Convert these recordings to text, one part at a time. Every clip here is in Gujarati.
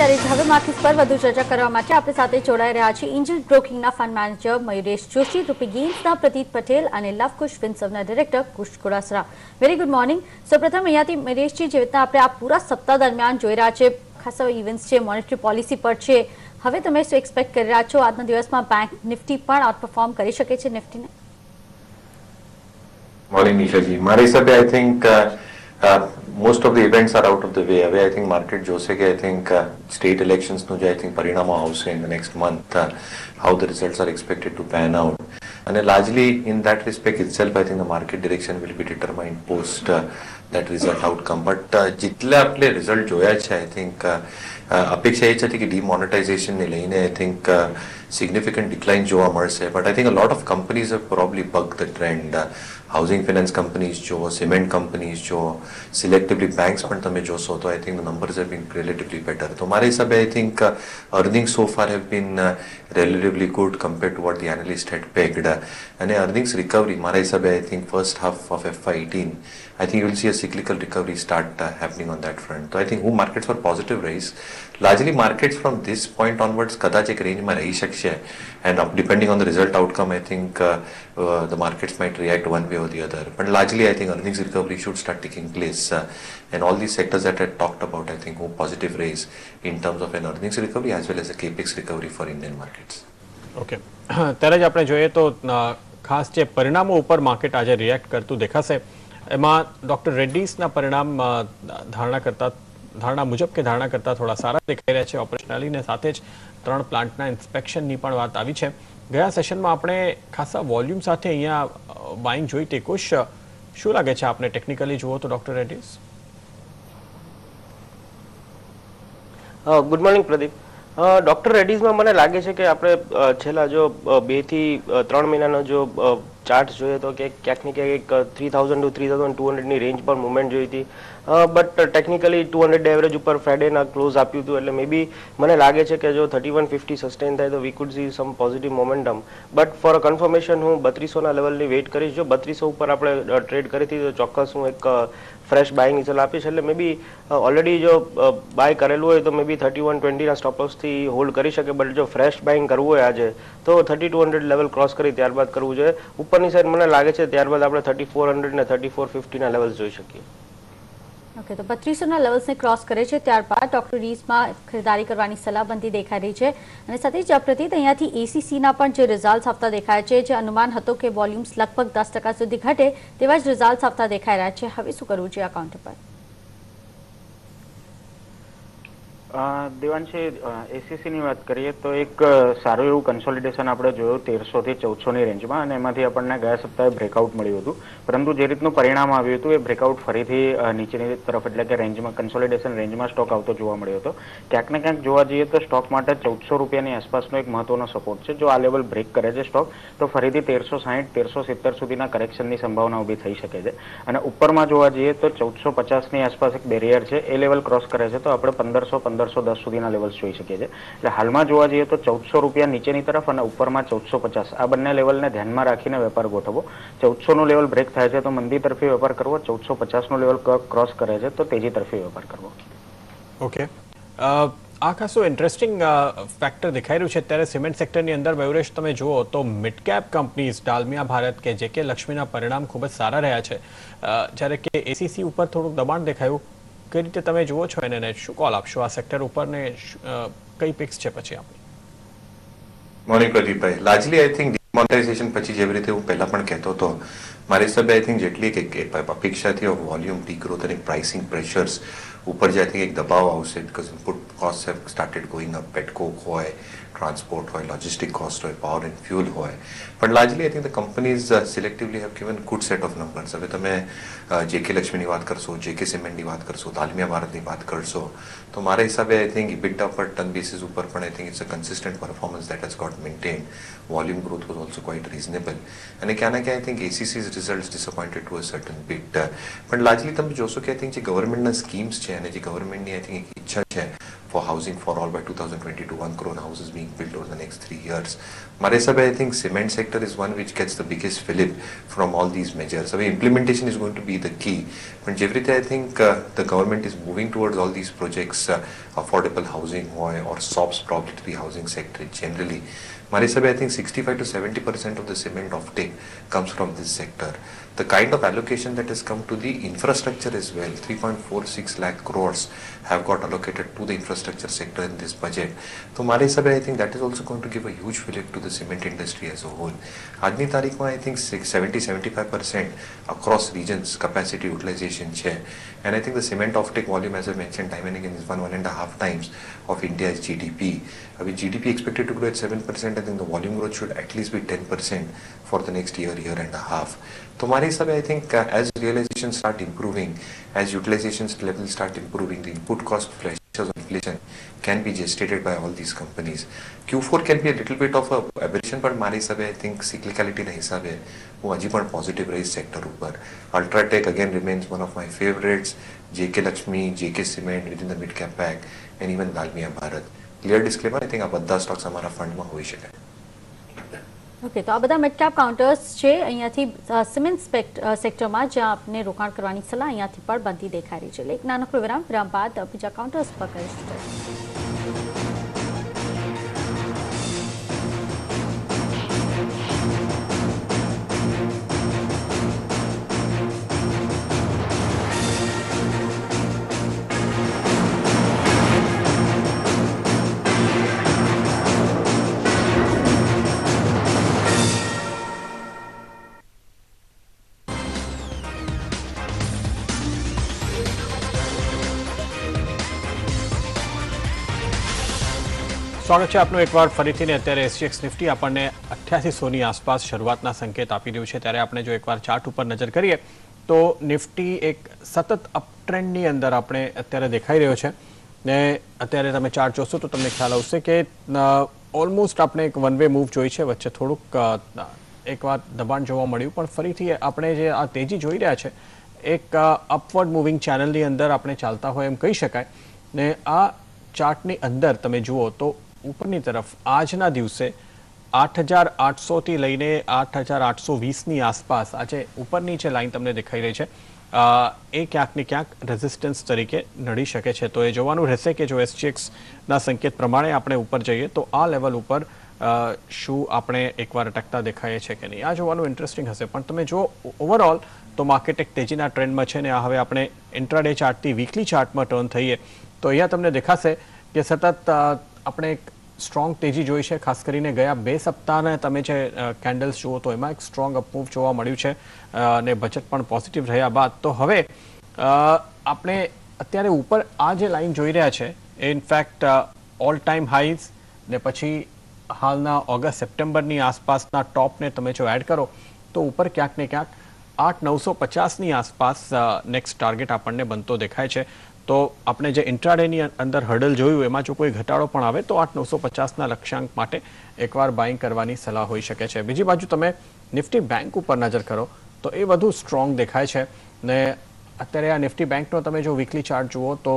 ત્યારે હવે માર્કેટ પર વધુ ચર્ચા કરવા માટે આપણી સાથે જોડાઈ રહ્યા છે એન્જલ બ્રોકિંગના fund manager Mayuresh Joshi, Rupee ગેમ્સના પ્રતીક પટેલ અને લવકુશ ફિનસર્વના director Kush Kudasara. Very good morning. સૌપ્રથમ અહીંયાથી મયુરેશજી, જે રીતના આપણે આ પૂરા સપ્તાહ દરમિયાન જોઈ રહ્યા છે, ખાસ ઇવેન્ટ્સ છે, મોનેટરી પોલિસી પર છે, હવે તમે શું એક્સપેક્ટ કરી રહ્યા છો? આજના દિવસમાં બેંક નિફ્ટી પણ આઉટપરફોર્મ કરી શકે છે નિફ્ટીને? મોર્નિંગ નિશાજી, મારા હિસાબે I think most of the events are out of the way. I think market જોશે કે I think state elections નું જે I think પરિણામો આવશે in the next month, how the results are expected to pan out. And largely in that respect itself, I think the market direction will be determined post that result outcome. But જેટલા આપણે result જોયા છે, I think અપેક્ષા એ છે કે demonetization ને લઈને I think significant decline જોવા મળશે. But I think a lot of companies have probably bucked the trend. Housing finance companies જો, cement companies જો, selectively banks પણ તમે જોશો તો I think the numbers have been relatively better. તો મારા હિસાબે I think earnings so far have been relatively good compared to what the analyst had pegged. અને earnings recovery મારા હિસાબે I think first half of FY18, I think you will see a cyclical recovery start happening on that front. So I think who markets were positive raise. Largely markets from this point onwards કદાચ એક રેન્જમાં રહી શકશે, and depending on the result outcome, I think the markets might react one way or the other. But largely, I think earnings recovery should start taking place, and all these sectors that I talked about, I think, who positive raise in terms of an earnings recovery as well as a capex recovery for Indian markets. Okay, ત્યારે જ આપણે જોઈએ તો ખાસ જે પરિણામો ઉપર માર્કેટ આજે રિએક્ટ કરતું દેખાશે, એમાં ડોક્ટર રેડ્ડીસના પરિણામ ધારણા મુજબ કે ધારણા કરતાં થોડા સારા દેખાઈ રહ્યા છે ઓપરેશનલી, ને સાથે જ 3 પ્લાન્ટના ઇન્સ્પેક્શનની પણ વાત આવી છે. ગયા સેશનમાં આપણે ખાસા વોલ્યુમ સાથે અહીંયા બાઇંગ જોઈ હતી. કુશ, શું લાગે છે આપને ટેકનિકલી જુઓ તો doctor Reddy's? Good morning Pradeep. Doctor રેડ્ડીઝમાં મને લાગે છે કે આપણે છેલ્લા જો 2 થી 3 મહિનાનો જો ચાર્ટ જોઈએ તો કે ક્યાંક ને ક્યાંક 3000 to 3200 ની રેન્જ પર મુવમેન્ટ જોઈ હતી. બટ ટેકનિકલી 200 એવરેજ ઉપર ફ્રાઇડેના ક્લોઝ આપ્યું હતું, એટલે મે બી મને લાગે છે કે જો 3150 સસ્ટેન થાય તો વી could see sum positive momentum. But for a confirmation હું 3200ના લેવલની વેઇટ કરીશ. જો 3200 ઉપર આપણે ટ્રેડ કરી હતી તો ચોક્કસ હું એક ફ્રેશ બાઇંગની સલાહ આપીશ. એટલે મે બી ઓલરેડી જો બાય કરેલું હોય તો મે બી 3120ના સ્ટોપ લોસથી હોલ્ડ કરી શકે. બટ જો ફ્રેશ બાઇંગ કરવું હોય આજે તો 3200 લેવલ ક્રોસ કરી ત્યારબાદ કરવું જોઈએ. ઉપરની સાઈડ મને લાગે છે ત્યારબાદ આપણે 3400 ને 3450ના લેવલ્સ જોઈ શકીએ. ઓકે, તો 3200ના લેવલ્સને ક્રોસ કરે છે ત્યારબાદ ડોક્ટર રીસમાં ખરીદારી કરવાની સલાહબંધી દેખાઈ રહી છે. અને સાથે જ પ્રતીત અહીંયાથી એસીસીના પણ જે રિઝલ્ટ આવતા દેખાય છે, જે અનુમાન હતો કે વોલ્યુમ્સ લગભગ 10% સુધી ઘટે તેવા જ રિઝલ્ટ આવતા દેખાઈ રહ્યા છે. હવે શું કરવું છે આ કાઉન્ટર પર? દેવાંશી, એસીસીની વાત કરીએ તો એક સારું એવું કન્સોલિડેશન આપણે જોયું 1300 થી 1400ની રેન્જમાં, અને એમાંથી આપણને ગયા સપ્તાહે બ્રેકઆઉટ મળ્યું હતું. પરંતુ જે રીતનું પરિણામ આવ્યું હતું એ બ્રેકઆઉટ ફરીથી નીચેની તરફ એટલે કે રેન્જમાં કન્સોલિડેશન રેન્જમાં સ્ટોક આવતો જોવા મળ્યો હતો. ક્યાંક ને ક્યાંક જોવા જઈએ તો સ્ટોક માટે 1400 રૂપિયાની આસપાસનો એક મહત્વનો સપોર્ટ છે. જો આ લેવલ બ્રેક કરે છે સ્ટોક તો ફરીથી 1360 1370 સુધીના કરેક્શનની સંભાવના ઊભી થઈ શકે છે. અને ઉપરમાં જોવા જઈએ તો 1450ની આસપાસ એક બેરિયર છે, એ લેવલ ક્રોસ કરે છે તો આપણે 1510 સુધીના લેવલ્સ જોઈ શકીએ છીએ. એટલે હાલમાં જોવા જઈએ તો 1400 રૂપિયા નીચેની તરફ અને ઉપરમાં 1450, આ બંને લેવલને ધ્યાનમાં રાખીને વેપાર ગોઠવો. 1400નું લેવલ બ્રેક થાય છે તો મંદી તરફી વેપાર કરવો, 1450નું લેવલ ક્રોસ કરે છે તો તેજી તરફી વેપાર કરવો. ઓકે, આ ખાસું ઇન્ટરેસ્ટિંગ ફેક્ટર દેખાઈ રહ્યું છે અત્યારે સિમેન્ટ સેક્ટરની અંદર. મયુરેશ, તમે જુઓ તો મિડ કેપ કંપનીઝ ડાલમિયા ભારત કે જેકે લક્ષ્મીના પરિણામ ખૂબ જ સારા રહ્યા છે, જ્યારે કે એસીસી ઉપર થોડુંક દબાણ દેખાયું. કઈ રીતે તમે જુઓ છો એને, શું કોલ આપશો આ સેક્ટર ઉપર ને કઈ પિક્સ છે પછી આપણી? Morning Pradeepbhai, largely I think demonetisation પછી જેવી રીતે હું પહેલા પણ કહેતો હતો, મારી હિસાબે આઈ થિંક જેટલી કે અપેક્ષાથી ઓફ વોલ્યુમ ડીગ્રોથ અને પ્રાઇસિંગ પ્રેશર્સ ઉપર જે આઈ થિંક એક દબાવ આવશે, because input cost have started going up, petcoke હોય, ટ્રાન્સપોર્ટ હોય, લોજિસ્ટિક કોસ્ટ હોય, પાવર એન્ડ ફ્યુલ હોય. પણ largely I think the companies selectively have given good set of numbers. હવે તમે જેકે લક્ષ્મીની વાત કરશો, જેકે સિમેન્ટની વાત કરશો, દાલમિયા ભારતની વાત કરશો, તો મારા હિસાબે આઈ થિંક ઇબિટા પર ટન બેસિસ ઉપર પણ I think it's a consistent performance that has got maintained. Volume growth was also quite reasonable. અને ક્યાં ના ક્યાં I think ACC's results disappointed to a certain bit. પણ લાર્જલી તમે જોશો કે આઈ થિંક જે ગવર્મેન્ટના સ્કીમ્સ છે અને જે ગવર્મેન્ટની આઈ થિંક એક ઈચ્છા for housing for all by 2022, 1 crore houses being built over the next 3 years. મારા હિસાબે I think cement sector is one which gets the biggest fillip from all these measures. હવે implementation is going to be the key. પણ જેવી રીતે I think the government is moving towards all these projects, affordable housing or SOPs, probably housing sector generally. મારા હિસાબે I think 65 to 70% of the cement offtake comes from this sector. The kind of allocation that has come to the infrastructure as well, 3.46 lakh crores have got allocated to the infrastructure sector in this budget. So મારા હિસાબે I think that is also going to give a huge fillip to the cement industry as a whole. આજની તારીખમાં I think 70-75% across regions capacity utilization છે. And I think the cement offtake volume, as I mentioned time and again, is 1.5 times of India's GDP. With GDP expected to grow at 7%, I think the volume growth should at least be 10% for the next year and a half. So my hisabe, I think as realizations start improving, as utilizations levels start improving, the input cost pressures on inflation can be gestated by all these companies. Q4 can be a little bit of a aberration, but my hisabe, I think cyclicality na hisabe હું હજી પણ પોઝિટિવ રહીશ સેક્ટર ઉપર. UltraTech again remains one of my favorites. JK Lakshmi, JK Cement within the mid cap pack, and even Dalmia Bharat. Clear disclaimer, I think આ બધા સ્ટોક્સ અમારા ફંડમાં હોઈ શકે. ઓકે, તો આ બધા મિડ કેપ કાઉન્ટર્સ છે અહીંયાથી સિમેન્ટ સેક્ટરમાં જ્યાં આપને રોકાણ કરવાની સલાહ અહીંયાથી પણ બનતી દેખાઈ રહી છે. એક નાનકડો વિરામ બાદ બીજા કાઉન્ટર્સ પર કરીશું. સ્વાગત છે આપનું એકવાર ફરીથી ને અત્યારે SGX નિફ્ટી આપણને 8800ની આસપાસ શરૂઆતના સંકેત આપી રહ્યું છે. ત્યારે આપણે જો એકવાર ચાર્ટ ઉપર નજર કરીએ તો નિફ્ટી એક સતત અપટ્રેન્ડની અંદર આપણે અત્યારે દેખાઈ રહ્યો છે ને અત્યારે તમે ચાર્ટ જોશો તો તમને ખ્યાલ આવશે કે ઓલમોસ્ટ આપણે એક વન વે મૂવ જોઈ છે. વચ્ચે થોડુંક એકવાર દબાણ જોવા મળ્યું પણ ફરીથી આપણે જે આ તેજી જોઈ રહ્યા છે એક અપવર્ડ મૂવિંગ ચેનલની અંદર આપણે ચાલતા હોય એમ કહી શકાય. ને આ ચાર્ટની અંદર તમે જુઓ તો ઉપરની તરફ આજના દિવસે 8800 થી લઈને 8820ની આસપાસ આજે ઉપરની જે લાઈન તમને દેખાઈ રહી છે એ ક્યાંક ને ક્યાંક રેઝિસ્ટન્સ તરીકે નડી શકે છે. તો એ જોવાનું રહેશે કે જો SGXના સંકેત પ્રમાણે આપણે ઉપર જઈએ તો આ લેવલ ઉપર શું આપણે એકવાર અટકતા દેખાઈએ છે કે નહીં, આ જોવાનું ઇન્ટરેસ્ટિંગ હશે. પણ તમે જો ઓવરઓલ તો માર્કેટ એક તેજીના ટ્રેન્ડમાં છે ને આ હવે આપણે ઇન્ટ્રાડે ચાર્ટથી વીકલી ચાર્ટમાં ટર્ન થઈએ તો અહીંયા તમને દેખાશે કે સતત આપણે એક સ્ટ્રોંગ તેજી જોઈ છે. ખાસ કરીને ગયા 2 સપ્તાહના તમે જે કેન્ડલ્સ જુઓ તો એમાં એક સ્ટ્રોંગ અપમૂવ જોવા મળ્યું છે અને બજેટ પણ પોઝિટિવ રહ્યા બાદ તો હવે આપણે અત્યારે ઉપર આ જે લાઈન જોઈ રહ્યા છે એ ઇનફેક્ટ ઓલ ટાઈમ હાઈઝ ને પછી હાલના ઓગસ્ટ સપ્ટેમ્બરની આસપાસના ટોપને તમે જો એડ કરો તો ઉપર ક્યાંક ને ક્યાંક 8950ની આસપાસ નેક્સ્ટ ટાર્ગેટ આપણને બનતો દેખાય છે. તો આપણે જે ઇન્ટ્રાડેની અંદર હર્ડલ જોયું એમાં જો કોઈ ઘટાડો પણ આવે તો 8950ના લક્ષ્યાંક માટે એકવાર બાઇંગ કરવાની સલાહ હોઈ શકે છે. બીજી બાજુ તમે નિફ્ટી બેંક ઉપર નજર કરો તો એ વધુ સ્ટ્રોંગ દેખાય છે ને અત્યારે આ નિફ્ટી બેંકનો તમે જો વીકલી ચાર્ટ જુઓ તો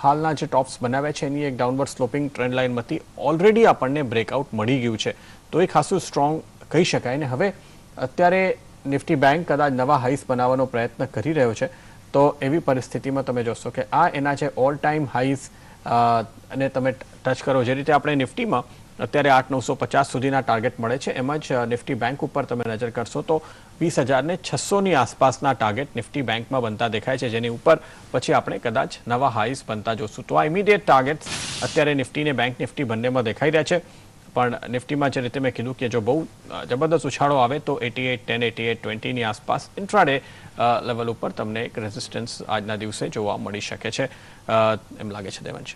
હાલના જે ટોપ્સ બનાવ્યા છે એની એક ડાઉનવર્ડ સ્લોપિંગ ટ્રેન્ડ લાઇનમાંથી ઓલરેડી આપણને બ્રેકઆઉટ મળી ગયું છે. તો એ ખાસું સ્ટ્રોંગ કહી શકાય ને હવે અત્યારે નિફ્ટી બેંક કદાચ નવા હાઈસ બનાવવાનો પ્રયત્ન કરી રહ્યો છે. તો એવી પરિસ્થિતિમાં તમે જોશો કે આ એના જે ઓલ ટાઈમ હાઈઝ અને તમે ટચ કરો જે રીતે આપણે નિફ્ટીમાં અત્યારે 8950 સુધીના ટાર્ગેટ મળે છે એમ જ નિફ્ટી બેંક ઉપર તમે નજર કરશો તો 20600ની આસપાસના ટાર્ગેટ નિફ્ટી બેંકમાં બનતા દેખાય છે જેની ઉપર પછી આપણે કદાચ નવા હાઈઝ બનતા જોશું. તો આ ઇમિડિયેટ ટાર્ગેટ્સ અત્યારે નિફ્ટી ને બેંક નિફ્ટી બંનેમાં દેખાઈ રહ્યા છે. પણ નિફ્ટીમાં જે રીતે મેં કીધું કે જો બહુ જબરદસ્ત ઉછાળો આવે તો 8810 8820ની આસપાસ ઇન્ટ્રાડે લેવલ ઉપર તમને એક રેઝિસ્ટન્સ આજના દિવસે જોવા મળી શકે છે એમ લાગે છે. દેવાંશ,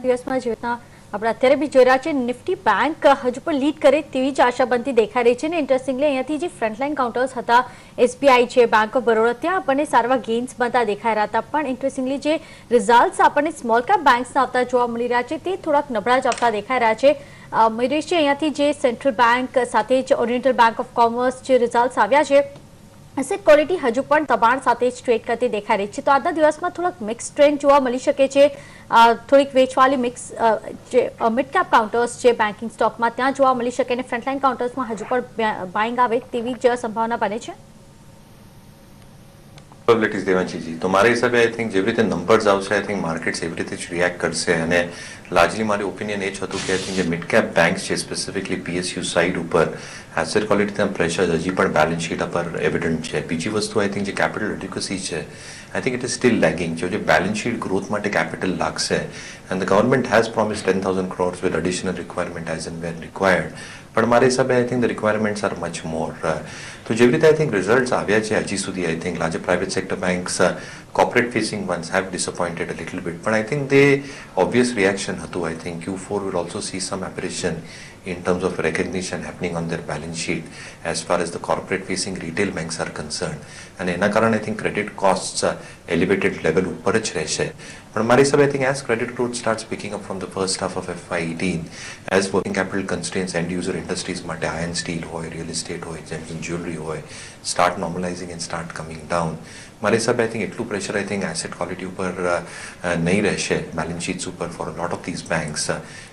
દિવસમાં જે રીતના આપણે અત્યારે બી જોઈ રહ્યા છે નિફ્ટી બેંક હજુ પણ લીડ કરે તેવી જ આશા બનતી દેખાઈ રહી છે ને ઇન્ટરેસ્ટિંગલી અહીંયાથી જે ફ્રન્ટલાઇન કાઉન્ટર્સ હતા SBI છે, બેંક ઓફ બરોડા, ત્યાં આપણને સારા ગેઇન્સ બનતા દેખાઈ રહ્યા હતા. પણ ઇન્ટરેસ્ટિંગલી જે રિઝલ્ટ્સ આપણને સ્મોલ કેપ બેંક્સના આવતા જોવા મળી રહ્યા છે તે થોડાક નબળા જ આવતા દેખાઈ રહ્યા છે. મયુરેશજી, અહીંયાથી જે સેન્ટ્રલ બેંક સાથે જ ઓરિએન્ટલ બેંક ઓફ કોમર્સ જે રિઝલ્ટ્સ આવ્યા છે એસેટ ક્વોલિટી હજુ પણ દબાણ સાથે જ ટ્રેડ કરતી દેખાઈ રહી છે, તો આજના દિવસમાં થોડાક મિક્સ ટ્રેન્ડ જોવા મળી શકે છે. થોડીક વેચવાલી મિક્સ જે મિડ કેપ કાઉન્ટર્સ છે બેન્કિંગ સ્ટોકમાં ત્યાં જોવા મળી શકે અને ફ્રન્ટલાઇન કાઉન્ટર્સમાં હજુ પણ બાઇંગ આવે તેવી જ સંભાવના બને છે. પ્રોબેબિલિટીઝ દેવાંશીજી, તો મારા હિસાબે આઈ થિંક જેવી રીતે નંબર્સ આવશે આઈ થિંક માર્કેટ્સ એવી રીતે જ રિએક્ટ કરશે અને લાર્જલી મારી ઓપિનિયન એ જ હતું કે આઈ થિંક જે મિડ કેપ બેંક્સ છે સ્પેસિફિકલી PSU સાઇડ ઉપર એસેટ ક્વોલિટીના પ્રેશર હજી પણ બેલેન્સ શીટ પર એવિડન્ટ છે. બીજી વસ્તુ આઈ થિંક જે કેપિટલ એડ્યુકસી છે I think it is still lagging. જો જે બેલેન્સ શીટ ગ્રોથ માટે કેપિટલ લાગશે and the government has promise 10,000 crores with additional requirement as and when required, પણ મારા હિસાબે આઈ think the requirements R much મોર. તો જેવી રીતે આઈ થિંક રિઝલ્ટ્સ આવ્યા છે હજી સુધી I think larger private sector banks corporate facing ones have disappointed a little bit, but I think the obvious reaction હતું. I think Q4 will also see some aberration in terms of recognition happening on their balance sheet as far as the corporate facing retail banks are concerned, and એના કારણે I think credit costs elevated level ઉપર જ રહેશે. પણ મારી હિસાબે I think as credit growth starts picking up from the first half of FY18, as working capital constraints end user industries માટે iron steel હોય, real estate હોય, gems and jewelry હોય, start normalizing and start coming down, મારા હિસાબે આઈ થિંક એટલું pressure I think asset quality ઉપર નહીં રહેશે બેલેન્સ શીટ્સ ઉપર for a lot of this banks.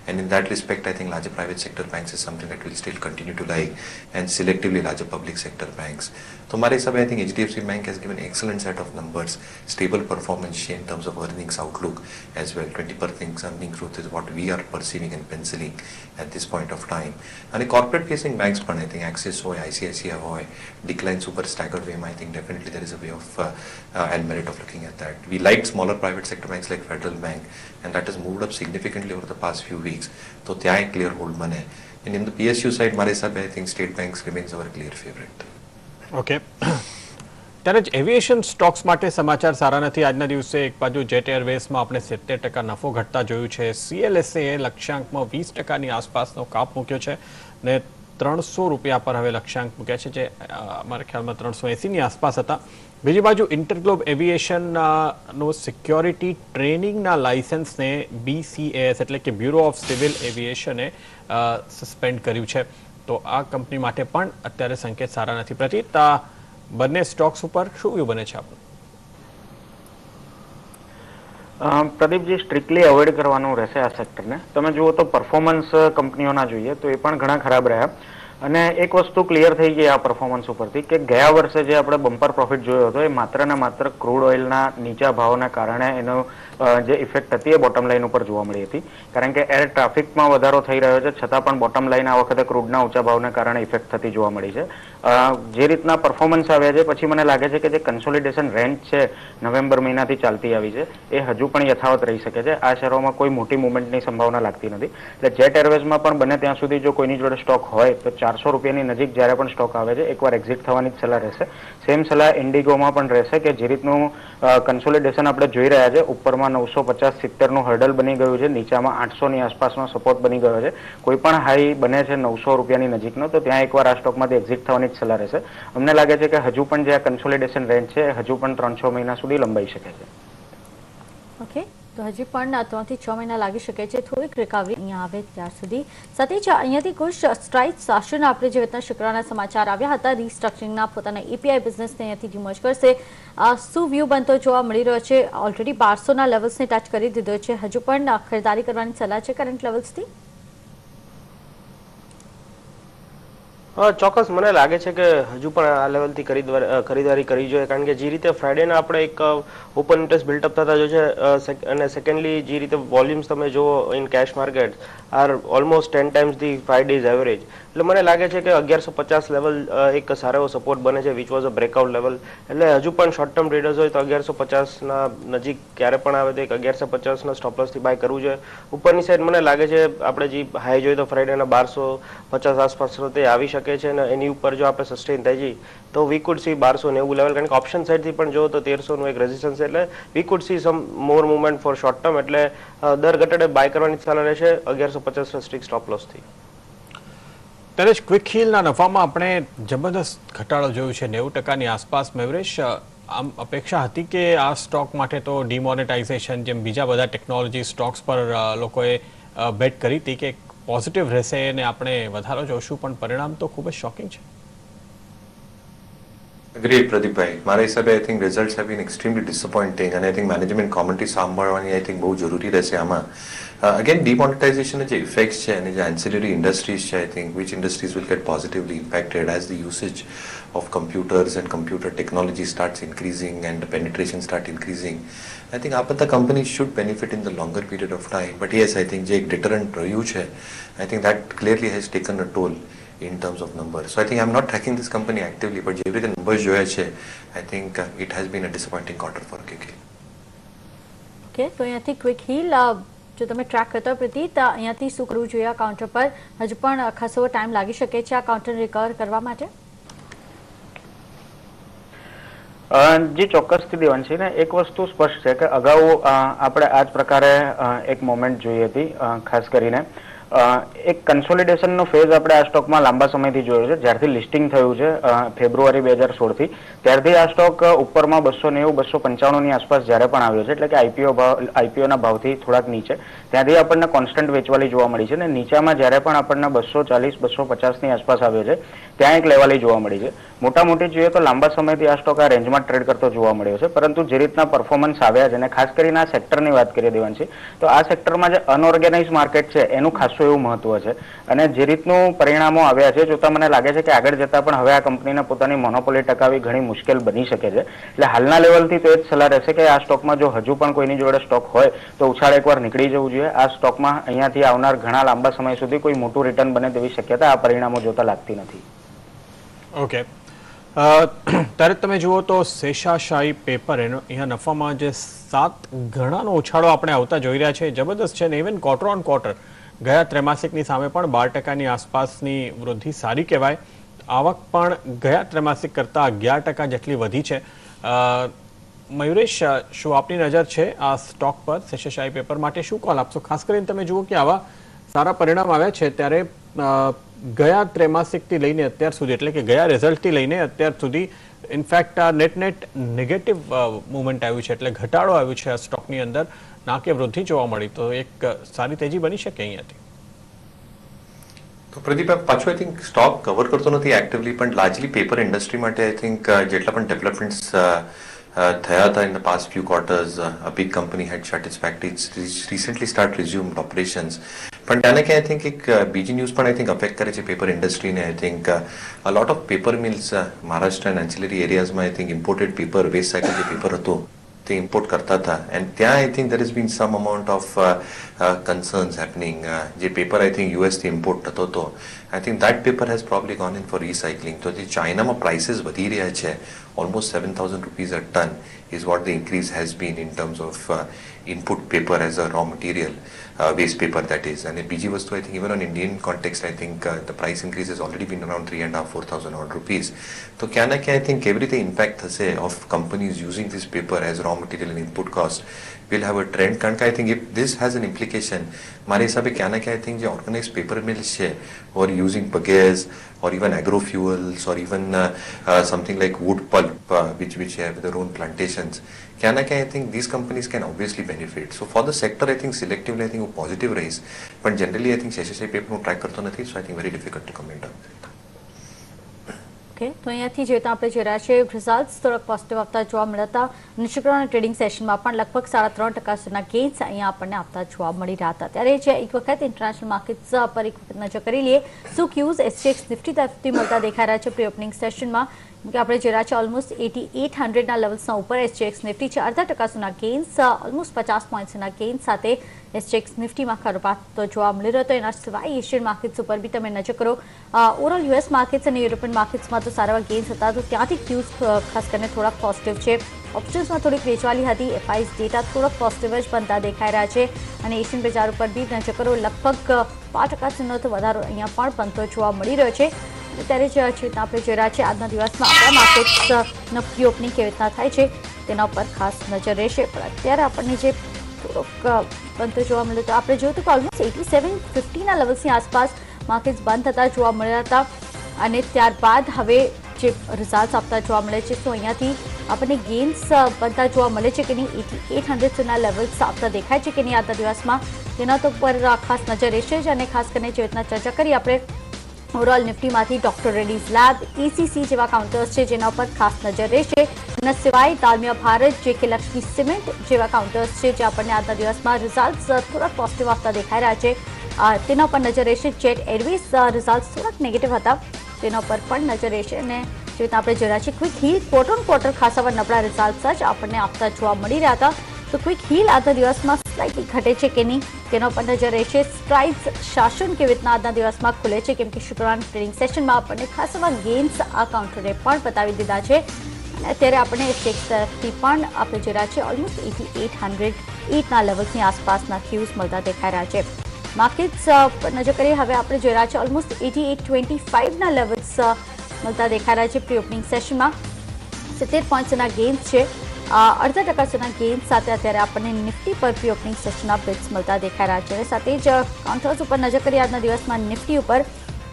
And in that respect, I think larger private sector banks is something that will still continue to like, and selectively larger public sector banks. So my I think HDFC Bank has given excellent set of numbers, stable performance in terms of earnings outlook as well. 20% earning growth is what we are perceiving and penciling at this point of time. And the corporate facing banks, I think Axis or ICICI or decline super staggered way. I think definitely there is a way of and merit of looking at that. We liked smaller private sector banks like Federal Bank, and that has moved up significantly over the past few weeks. So ત્યાં એક clear hold બને. And in the PSU side, મારા હિસાબે I think state banks remains our clear favorite. Okay, ત્યારે જ એવિએશન સ્ટોક્સ માટે સમાચાર સારા નથી. આજના દિવસે એક બાજુ જેટ એરવેઝમાં આપણે 70% નફો ઘટતા જોયું છે. CLSA લક્ષ્યાંકમાં 20%ની આસપાસનો કાપ મૂક્યો છે ને 300 રૂપિયા પર હવે લક્ષ્યાંક મૂક્યા છે, જે મારા ખ્યાલમાં 380ની આસપાસ હતા. બીજી બાજુ ઇન્ટરગ્લોબ એવિએશનનો સિક્યોરિટી ટ્રેનિંગના લાયસન્સને BCAS એટલે કે બ્યુરો ઓફ સિવિલ એવિએશને સસ્પેન્ડ કર્યું છે. તો આ કંપની માટે પણ અત્યારે સંકેત સારા નથી. પ્રતીત, આ બંને સ્ટોક્સ ઉપર શું વ્યૂ બને છે આપણું? પ્રદીપજી, સ્ટ્રિક્ટલી અવોઇડ કરવાનું રહેશે આ સેક્ટરને. તમે જુઓ તો પરફોર્મન્સ કંપનીઓના જોઈએ તો એ પણ ઘણા ખરાબ રહ્યા, અને એક વસ્તુ ક્લિયર થઈ ગઈ આ પરફોર્મન્સ ઉપરથી કે ગયા વર્ષે જે આપણે બમ્પર પ્રોફિટ જોયો હતો એ માત્ર ને માત્ર ક્રૂડ ઓઇલના નીચા ભાવના કારણે એનો જે ઇફેક્ટ હતી એ બોટમ લાઇન ઉપર જોવા મળી હતી. કારણ કે એર ટ્રાફિકમાં વધારો થઈ રહ્યો છે છતાં પણ બોટમ લાઇન આ વખતે ક્રૂડના ઊંચા ભાવના કારણે ઇફેક્ટ થતી જોવા મળી છે. જે રીતના પરફોર્મન્સ આવ્યા છે પછી મને લાગે છે કે જે કન્સોલિડેશન રેન્જ છે નવેમ્બર મહિનાથી ચાલતી આવી છે એ હજુ પણ યથાવત રહી શકે છે. આ શેરોમાં કોઈ મોટી મુવમેન્ટની સંભાવના લાગતી નથી. એટલે જેટ એરવેઝમાં પણ બને ત્યાં સુધી જો કોઈની જોડે સ્ટોક હોય તો 400 રૂપિયાની નજીક જ્યારે પણ સ્ટોક આવે છે એકવાર એક્ઝિટ થવાની જ સલાહ રહેશે. સેમ સલાહ ઇન્ડિગોમાં પણ રહેશે કે જે રીતનું કન્સોલિડેશન આપણે જોઈ રહ્યા છે, ઉપરમાં 950-70નું હર્ડલ બની ગયું છે, નીચામાં 800ની આસપાસનો સપોર્ટ બની ગયો છે, કોઈ પણ હાઈ બને છે 900 રૂપિયાની નજીકનો, તો ત્યાં એકવાર આ સ્ટોકમાંથી એક્ઝિટ થવાની જ સલાહ રહેશે. અમને લાગે છે કે હજુ પણ જે આ કન્સોલિડેશન રેન્જ છે હજુ પણ 3-6 મહિના સુધી લંબાઈ શકે છે. ઓકે, તો હજી પણ 3 થી 6 મહિના લાગી શકે છે થોડીક રિકવરી અહીંયા આવે ત્યાર સુધી. સાથે જ અહીંયાથી કુશ સ્ટ્રાઇક શાસન આપણે જે રીતના શુક્રવારના સમાચાર આવ્યા હતા રિસ્ટ્રક્ચરિંગના પોતાના API બિઝનેસને અહીંયાથી ડિમર્જ કરશે, શું વ્યૂ બનતો જોવા મળી રહ્યો છે? ઓલરેડી 1200ના લેવલ્સને ટચ કરી દીધો છે, હજુ પણ ખરીદારી કરવાની સલાહ છે કરંટ લેવલ્સથી? ચોક્કસ મને લાગે છે કે હજુ પણ આ લેવલથી ખરીદારી કરવી જોઈએ, કારણ કે જે રીતે ફ્રાઇડેના આપણે એક ઓપન ઇન્ટરેસ્ટ બિલ્ટઅપ થતા જોઈએ છે, અને સેકન્ડલી જે રીતે વોલ્યુમ્સ તમે જુઓ in cash market R almost 10 times the 5 days average, એટલે મને લાગે છે કે 1150 લેવલ એક સારો એવો સપોર્ટ બને છે, which was a breakout level. એટલે હજુ પણ શોર્ટ ટર્મ ટ્રેડર્સ હોય તો 1150ના નજીક ક્યારે પણ આવે તો 1150ના સ્ટોપલોસથી બાય કરવું જોઈએ. ઉપરની સાઈડ મને લાગે છે આપણે જે હાઈ જોઈએ તો ફ્રાઇડેના 1250 આસપાસ તે આવી શકે છે, અને એની ઉપર જો આપણે સસ્ટેન થઈ જઈએ તો વી કુડ સી 1290 લેવલ, કારણ કે ઓપ્શન સાઇડથી પણ જો તો 1300નું એક રેઝિસ્ટન્સ, એટલે we could see some more movement for short term. એટલે દર ઘટાડે બાય કરવાની સલાહ રહેશે 1150 સ્ટ્રિક સ્ટોપ લોસથી. ત્યારે જ ક્વિક હીલના નફામાં આપણે જબરદસ્ત ઘટાડો જોયો છે, 90%ની આસપાસ. મેવરેશ, આમ અપેક્ષા હતી કે આ સ્ટોક માટે તો ડિમોનેટાઇઝેશન જેમ બીજા બધા ટેકનોલોજી સ્ટોક્સ પર લોકોએ બેટ કરી હતી કે પોઝિટિવ રહેશે અને આપણે વધારો જોશું, પણ પરિણામ તો ખૂબ જ શોકિંગ છે. Agreed, Pradeep bhai. મારા હિસાબે I think results have been extremely disappointing and I think management commentary સાંભળવાની I think બહુ જરૂરી રહેશે આમાં. Again, demonetization જે effects છે અને જે ancillary industries છે, I think which industries will get positively impacted as the usage of computers and computer technology starts increasing and the penetration start increasing. I think આ બધા companies should benefit in the longer period of time. But yes, I think જે એક deterrent રહ્યું છે, I think that clearly has taken a toll in terms of numbers. So I think I'm not tracking this company actively, but જે રીતે numbers જોયા છે, I think it has been a disappointing quarter for KK. Okay, તો અહીંયાથી ક્વિક હીલ જો તમે ટ્રેક કરતા પ્રતીત અહીંયાથી શું કરવું જોઈએ આ કાઉન્ટર પર? હજુ પણ ખાસો ટાઈમ લાગી શકે છે આ કાઉન્ટર રિકવર કરવા માટે? જે ચોક્કસથી દેવાંશી ને એક વસ્તુ સ્પષ્ટ છે કે અગાઉ આપણે આ જ પ્રકારે એક મોમેન્ટ જોઈ હતી, ખાસ કરીને એક કન્સોલિડેશનનો ફેઝ આપણે આ સ્ટોકમાં લાંબા સમયથી જોયો છે. જ્યારથી લિસ્ટિંગ થયું છે ફેબ્રુઆરી 2016થી, ત્યારથી આ સ્ટોક ઉપરમાં 290-295 ની આસપાસ જ્યારે પણ આવ્યો છે, એટલે કે આઈપીઓના ભાવથી થોડાક નીચે, ત્યાંથી આપણને કોન્સ્ટન્ટ વેચવાલી જોવા મળી છે. અને નીચામાં જ્યારે પણ આપણને 240-250 ની આસપાસ આવ્યો છે, ત્યાં એક લેવાલી જોવા મળી છે. મોટા મોટી જોઈએ તો લાંબા સમયથી આ સ્ટોક આ રેન્જમાં ટ્રેડ કરતો જોવા મળ્યો છે. પરંતુ જે રીતના પરફોર્મન્સ આવ્યા છે, અને ખાસ કરીને આ સેક્ટરની વાત કરીએ દેવાંશી, તો આ સેક્ટરમાં જે અનઓર્ગેનાઇઝ માર્કેટ છે એનું ખાસ એવું મહત્વ છે. અને જે રીતનું પરિણામો આવ્યા છે જોતા મને લાગે છે કે આગળ જતા પણ હવે આ કંપનીને પોતાની મોનોપોલી ટકાવવી ઘણી મુશ્કેલ બની શકે છે. એટલે હાલના લેવલથી તો એ જ સલાહ રહેશે કે આ સ્ટોકમાં જો હજુ પણ કોઈની જોડે સ્ટોક હોય તો ઉછાળ એકવાર નીકળી જવું જોઈએ. આ સ્ટોકમાં અહીંયાથી આવનાર ઘણા લાંબા સમય સુધી કોઈ મોટું રિટર્ન બને તેવી શક્યતા આ પરિણામો જોતા લાગતી નથી. ઓકે, ત્યારે તમે જુઓ તો શેષાશાહી પેપર એનો અહીંયા નફામાં જે 7 ગણાનો ઉછાળો આપણે આવતા જોઈ રહ્યા છે, જબરદસ્ત છે. ને ઇવન ક્વાર્ટર ઓન ક્વાર્ટર ગયા ત્રૈમાસિકની સામે પણ 12% આસપાસની વૃદ્ધિ સારી કહેવાય. આવક પણ ગયા ત્રૈમાસિક કરતાં 11% જેટલી વધી છે. મયુરેશ, શું આપની નજર છે આ સ્ટોક પર? શેષાશાહી પેપર માટે શું કોલ આપશો? ખાસ કરીને તમે જુઓ કે આવા સારા પરિણામ આવ્યા છે ત્યારે ગયા ત્રૈમાસિકથી લઈને અત્યાર સુધી, એટલે કે ગયા રિઝલ્ટથી લઈને અત્યાર સુધી ઇનફેક્ટ આ નેટ નેગેટિવ મુવમેન્ટ આવ્યું છે, એટલે ઘટાડો આવ્યો છે આ સ્ટોકની અંદર, ના કે વૃદ્ધિ જોવા મળી. તો એક સારી તેજી બની શકે અહીંયાથી. તો પ્રદીપ, પાછું આઈ થિંક સ્ટોક કવર કરતો નથી એક્ટિવલી, પણ લાર્જલી પેપર ઇન્ડસ્ટ્રી માટે આઈ થિંક જેટલા પણ ડેવલપમેન્ટ્સ થયા હતા in the past few quarters, a big company had shut its factories, recently start resumed operations. પણ ત્યાંને કે આઈ થિંક એક બીજી ન્યૂઝ પણ આઈ થિંક અફેક્ટ કરે છે પેપર ઇન્ડસ્ટ્રીને. I think a lot of paper mills Maharashtra and ancillary એરિયાઝમાં I think imported paper, waste cycle જે પેપર હતું તે ઇમ્પોર્ટ કરતા હતા. એન્ડ ત્યાં I think there has been some amount of concerns happening. જે પેપર આઈ થિંક યુએસથી ઇમ્પોર્ટ થતો હતો, I think that paper has probably gone in for recycling. તો જે ચાઇનામાં પ્રાઇસીસ વધી રહ્યા છે, almost 7,000 rupees a ton is what the increase has been in terms of input paper as a raw material, waste paper that is. And બીજી વસ્તુ I think even on Indian context, I think the price increase has already been around 3,500-4,000 odd rupees. તો ક્યાં ના ક્યાં I think કેવી રીતે impact થશે of companies using this paper as raw material and input cost will have a trend. કારણ કે I think if this has an implication, મારા હિસાબે ક્યાં ના ક્યાં I think જે organized paper mills છે or using bagasse or even agrofuels or even something like wood pulp which have their own plantations, ક્યાં ના ક્યાં I think these companies can obviously benefit. So for the sector I think selectively I think હું positive રહીશ, પણ generally I think શેષાશાહી પેપર હું ટ્રેક કરતો નથી, so I think very difficult to comment on that. Okay, તો અહીંયાથી જે આપણે જોઈ રહ્યા છે રિઝલ્ટ્સ થોડાક પોઝિટિવ આપતા જોવા મળ્યા હતા. શુક્રવારના ટ્રેડિંગ સેશનમાં પણ લગભગ 3.5% સુધીના ગેઇન્સ અહીંયા આપણને આપતા જોવા મળી રહ્યા હતા. ત્યારે જે એક વખત ઇન્ટરનેશનલ માર્કેટ્સ પર એક વખત નજર કરી લઈએ, શું ક્યુઝ SGX નિફ્ટી તરફથી મળતા દેખાઈ રહ્યા છે પ્રી ઓપનિંગ સેશનમાં? કે આપણે જોઈ રહ્યા છે ઓલમોસ્ટ 8800ના લેવલ્સના ઉપર SGX નિફ્ટી છે. 0.5% સુધીના ગેઇન્સ, ઓલમોસ્ટ 50 પોઈન્ટ્સના ગેઇન્સ સાથે SGX નિફ્ટીમાં ખરપાત તો જોવા મળી રહ્યો હતો. એના સિવાય એશિયન માર્કેટ્સ ઉપર બી તમે નજર કરો, ઓવરઓલ US માર્કેટ્સ અને યુરોપિયન માર્કેટ્સમાં તો સારા ગેઇન્સ હતા, તો ત્યાંથી ક્યુઝ ખાસ કરીને થોડાક પોઝિટિવ છે. ઓપ્શન્સમાં થોડીક વેચવાલી હતી. FIs ડેટા થોડાક પોઝિટિવ જ બનતા દેખાઈ રહ્યા છે. અને એશિયન બજાર ઉપર બી નજર કરો, લગભગ 5% સુધીનો તો વધારો અહીંયા પણ બનતો જોવા મળી રહ્યો છે. ત્યારે જે રીતના આપણે જોઈ રહ્યા છીએ આજના દિવસમાં આપણા માર્કેટ્સનો પ્રી ઓપનિંગ કેવી રીતના થાય છે તેના ઉપર ખાસ નજર રહેશે. પણ અત્યારે આપણને જે થોડોક બનતો જોવા મળ્યો તો આપણે જોયું કે ઓલમોસ્ટ 8750ના લેવલ્સની આસપાસ માર્કેટ્સ બંધ થતા જોવા મળ્યા હતા. અને ત્યારબાદ હવે જે રિઝલ્ટ્સ આપતા જોવા મળે છે, તો અહીંયાથી આપણને ગેઇન્સ બનતા જોવા મળે છે કે નહીં, 8800 સુધીના લેવલ્સ આપતા દેખાય છે કે નહીં આજના દિવસમાં, તેના તો પર ખાસ નજર રહેશે જ. અને ખાસ કરીને જે રીતના ચર્ચા કરી આપણે ઓવરઓલ નિફ્ટીમાંથી ડોક્ટર રેડ્ડીઝ લેબ, એસીસી જેવા કાઉન્ટર્સ છે જેના પર ખાસ નજર રહેશે. અને સિવાય દાલમિયા ભારત, જેકે લક્ષ્મી સિમેન્ટ જેવા કાઉન્ટર્સ છે જે આપણને આજના દિવસમાં રિઝલ્ટ્સ થોડાક પોઝિટિવ આવતા દેખાઈ રહ્યા છે તેના પર નજર રહેશે. જેટ એરવેઝ રિઝલ્ટ્સ થોડાક નેગેટિવ હતા તેના પર પણ નજર રહેશે. અને જે રીતે આપણે જોઈ રહ્યા છીએ quick heel quarter on quarter ખાસા નબળા રિઝલ્ટ્સ જ આપણને આપતા જોવા મળી રહ્યા હતા. તો ક્વિક હીલ આજના દિવસમાં સ્લાઇટલી ઘટે છે કે નહીં તેના પર નજર રહેશે. સ્ટ્રાઇડ્સ શાસન કેવી રીતના આજના દિવસમાં ખુલે છે કેમ કે શુક્રવારના ટ્રેડિંગ સેશનમાં આપણને ખાસા ગેઇન્સ આ કાઉન્ટરે પણ બતાવી દીધા છે. અને અત્યારે આપણે સેક્સ તરફથી પણ આપણે જોઈ રહ્યા છીએ ઓલમોસ્ટ 8808ના લેવલ્સની આસપાસના ક્યુઝ મળતા દેખાઈ રહ્યા છે. માર્કેટ્સ પર નજર કરીએ હવે આપણે જોઈ રહ્યા છીએ ઓલમોસ્ટ 8825ના લેવલ્સ મળતા દેખાઈ રહ્યા છે. પ્રી ઓપનિંગ સેશનમાં 70 પોઈન્ટ્સના ગેઇન્સ છે. 0.5% સુધીના ગેઇન્સ સાથે અત્યારે આપણને નિફ્ટી પર પ્રી ઓપનિંગ સેશનના બિટ્સ મળતા દેખાઈ રહ્યા છે. અને સાથે જ કાઉન્ટર્સ ઉપર નજર કરીએ આજના દિવસમાં નિફ્ટી ઉપર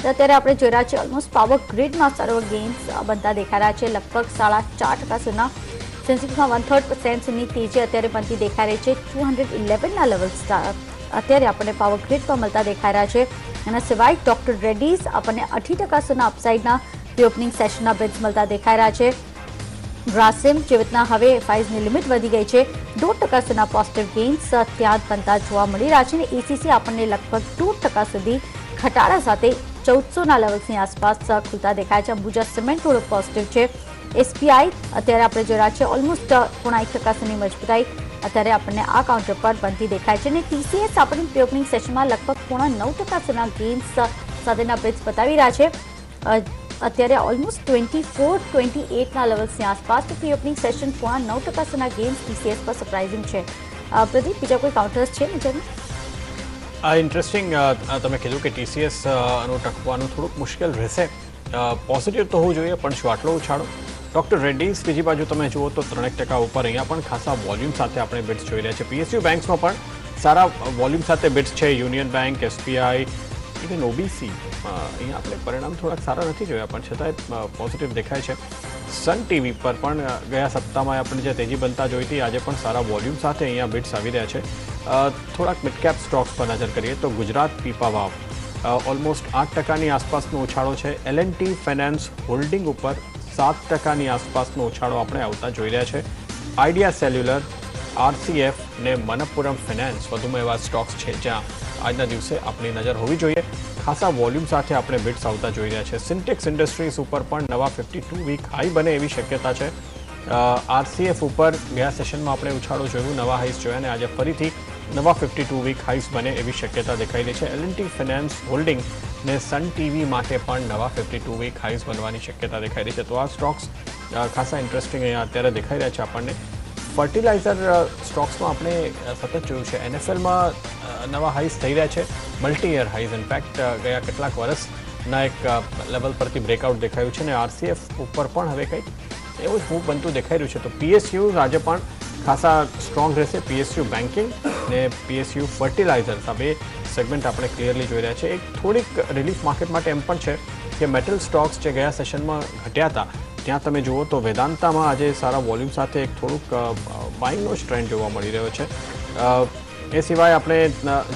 તો અત્યારે આપણે જોઈ રહ્યા છીએ ઓલમોસ્ટ પાવર ગ્રીડમાં સારો ગેઇન્સ બનતા દેખાઈ રહ્યા છે. લગભગ 4.5% સુધીના સેન્સેક્સમાં 1/3% સુધીની તેજી અત્યારે બનતી દેખાઈ રહી છે. 211ના લેવલ્સ અત્યારે આપણને પાવર ગ્રીડ પર મળતા દેખાઈ રહ્યા છે. અને સિવાય ડોક્ટર રેડ્ડીઝ આપણને 8% સુધીના અપસાઇડના પ્રી ઓપનિંગ સેશનના બિટ્સ મળતા દેખાઈ રહ્યા છે. ગ્રાસિમ જે રીતના હવે ફાઇઝની લિમિટ વધી ગઈ છે 2% સુધીના પોઝિટિવ ગેઇન્સ ત્યાં બનતા જોવા મળી રહ્યા છે. અને એસીસી આપણને લગભગ 2% સુધી ઘટાડા સાથે 1400ના લેવલ્સની આસપાસ ખુલતા દેખાય છે. અંબુજા સિમેન્ટ થોડું પોઝિટિવ છે. એસપીઆઈ અત્યારે આપણે જોઈ રહ્યા છીએ ઓલમોસ્ટ 1% સુધીની મજબૂતાઈ અત્યારે આપણને આ કાઉન્ટર પર બનતી દેખાય છે. અને ટીસીએસ આપણને પ્રી ઓપનિંગ સેશનમાં લગભગ 9% સુધીના ગેઇન્સ સાથેના બિટ્સ બતાવી રહ્યા છે. અત્યારે ઓલમોસ્ટ 24-28ના લેવલ્સની આસપાસ તો પ્રી ઓપનિંગ સેશન 9% સુધીના ગેઇન્સ ટીસીએસ પર સરપ્રાઇઝિંગ છે. પ્રદીપ બીજા કોઈ કાઉન્ટર્સ છે નજરમાં? ઇન્ટરેસ્ટિંગ તમે કીધું કે ટીસીએસ નું ટકવાનું થોડુંક મુશ્કેલ રહેશે. પોઝિટિવ તો હોવું જોઈએ પણ શું આટલો ઉછાળો? ડોક્ટર રેડ્ડીઝ બીજી બાજુ તમે જુઓ તો 3% ઉપર અહીંયા પણ ખાસા વોલ્યુમ સાથે આપણે બિટ્સ જોઈ રહ્યા છે. પીએસયુ બેંક્સમાં પણ સારા વોલ્યુમ સાથે બિટ્સ છે. Union bank, SBI, even OBC અહીંયા આપણે પરિણામ થોડાક સારા નથી જોયા પણ છતાંય પોઝિટિવ દેખાય છે. સન ટીવી પર પણ ગયા સપ્તાહમાં આપણે જે તેજી બનતા જોઈ હતી આજે પણ સારા વોલ્યુમ સાથે અહીંયા બિટ્સ આવી રહ્યા છે. થોડાક મિડકેપ સ્ટોક્સ પર નજર કરીએ તો ગુજરાત પીપાવાવ ઓલમોસ્ટ 8%ની આસપાસનો ઉછાળો છે. એલએનટી ફાઇનાન્સ હોલ્ડિંગ ઉપર 7%ની આસપાસનો ઉછાળો આપણે આવતા જોઈ રહ્યા છે. આઈડિયા સેલ્યુલર, આરસીએફ ને મનપ્પુરમ ફાઇનાન્સ વધુમાં એવા સ્ટોક્સ છે જ્યાં આજના દિવસે આપણી નજર હોવી જોઈએ. ખાસા વોલ્યુમ સાથે આપણે બિટ્સ આવતા જોઈ રહ્યા છે. સિન્ટેક્સ ઇન્ડસ્ટ્રીઝ ઉપર પણ નવા 52 વીક હાઈ બને એવી શક્યતા છે. આરસીએફ ઉપર ગયા સેશનમાં આપણે ઉછાળો જોયું, નવા હાઈસ જોયા અને આજે ફરીથી નવા 52 વીક હાઈસ બને એવી શક્યતા દેખાઈ રહી છે. એલએનટી ફાઇનાન્સ હોલ્ડિંગ ને સન ટીવી માટે પણ નવા 52 વીક હાઈસ બનવાની શક્યતા દેખાઈ રહી છે. તો આ સ્ટોક્સ ખાસા ઇન્ટરેસ્ટિંગ અહીંયા અત્યારે દેખાઈ રહ્યા છે આપણને. ફર્ટિલાઇઝર સ્ટોક્સમાં આપણે સતત જોયું છે એનએફએલમાં નવા હાઈસ થઈ રહ્યા છે, મલ્ટી યર હાઈસ. ઇનફેક્ટ ગયા કેટલાક વર્ષના એક લેવલ પરથી બ્રેકઆઉટ દેખાયું છે. અને આરસીએફ ઉપર પણ હવે કંઈક એવું જ મૂવ બનતું દેખાઈ રહ્યું છે. તો પીએસયુ આજે પણ ખાસા સ્ટ્રોંગ રહેશે. પીએસયુ બેન્કિંગ ને પીએસયુ ફર્ટિલાઇઝર્સ આ બે સેગમેન્ટ આપણે ક્લિયરલી જોઈ રહ્યા છે. એક થોડીક રિલીફ માર્કેટ માટે એમ પણ છે કે મેટલ સ્ટોક્સ જે ગયા સેશનમાં ઘટ્યા હતા ત્યાં તમે જુઓ તો વેદાંતામાં આજે સારા વોલ્યુમ સાથે એક થોડુંક બાઇંગનો જ ટ્રેન્ડ જોવા મળી રહ્યો છે. એ સિવાય આપણે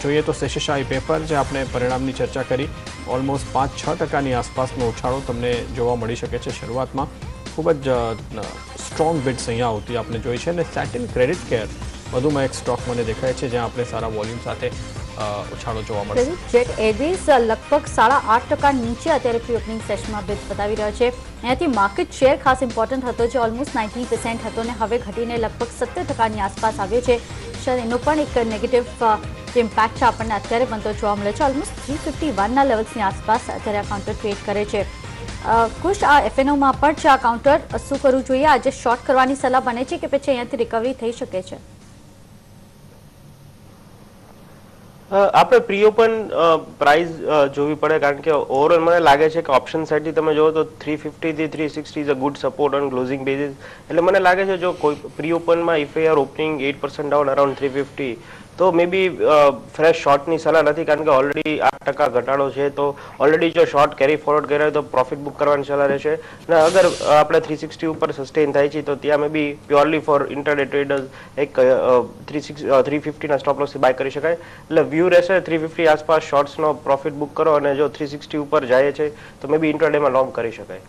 જોઈએ તો શેષશાહી પેપર જે આપણે પરિણામની ચર્ચા કરી ઓલમોસ્ટ 5-6%ની આસપાસનો ઉછાળો તમને જોવા મળી શકે છે. શરૂઆતમાં ખૂબ જ સ્ટ્રોંગ બિટ્સ અહીંયા આવતી આપણે જોઈ છે. અને સેટિન ક્રેડિટ કેર વધુમાં એક સ્ટોક મને દેખાય છે જ્યાં આપણે સારા વોલ્યુમ સાથે ઉછાળો જોવા મળશે. જેટ એરવેઝ લગભગ 8.5% નીચે અત્યારે પ્રી ઓપનિંગ સેશનમાં બિટ્સ બતાવી રહ્યો છે. અહીંયાથી માર્કેટ શેર ખાસ ઇમ્પોર્ટન્ટ હતો જે ઓલમોસ્ટ 90% હતો ને હવે ઘટીને લગભગ 70%ની આસપાસ આવ્યો છે. એનો પણ એક નેગેટિવ ઇમ્પેક્ટ છે આપણને અત્યારે બનતો જોવા મળે છે. ઓલમોસ્ટ 351ના લેવલ્સની આસપાસ અત્યારે આ કાઉન્ટર ટ્રેડ કરે છે. કુશ આ એફએનઓમાં પણ છે આ કાઉન્ટર શું કરવું જોઈએ? આજે શોર્ટ કરવાની સલાહ બને છે કે પછી અહીંયાથી રિકવરી થઈ શકે છે? આપણે પ્રી ઓપન પ્રાઇસ જોવી પડે કારણ કે ઓવરઓલ મને લાગે છે કે ઓપ્શન સાઇડથી તમે જોવો તો 350 થી 360 is a good support on closing basis. એટલે મને લાગે છે જો કોઈ પ્રી ઓપનમાં if you are opening 8% down around 350 તો મે બી ફ્રેશ શોર્ટની સલાહ નથી, કારણ કે ઓલરેડી 8% ઘટાડો છે. તો ઓલરેડી જો શોર્ટ કેરી ફોરવર્ડ કર્યા હોય તો પ્રોફિટ બુક કરવાની સલાહ રહેશે. અને અગર આપણે 360 ઉપર સસ્ટેન થાય છે તો ત્યાં મે બી પ્યોરલી ફોર ઇન્ટરડે ટ્રેડર્સ એક 350 ના સ્ટોપ લોસ બાય કરી શકાય. એટલે વ્યૂ રહેશે 350 આસપાસ શોર્ટ્સનો પ્રોફિટ બુક કરો, અને જો 360 ઉપર જાય છે તો મે બી ઇન્ટરડેમાં લોંગ કરી શકાય.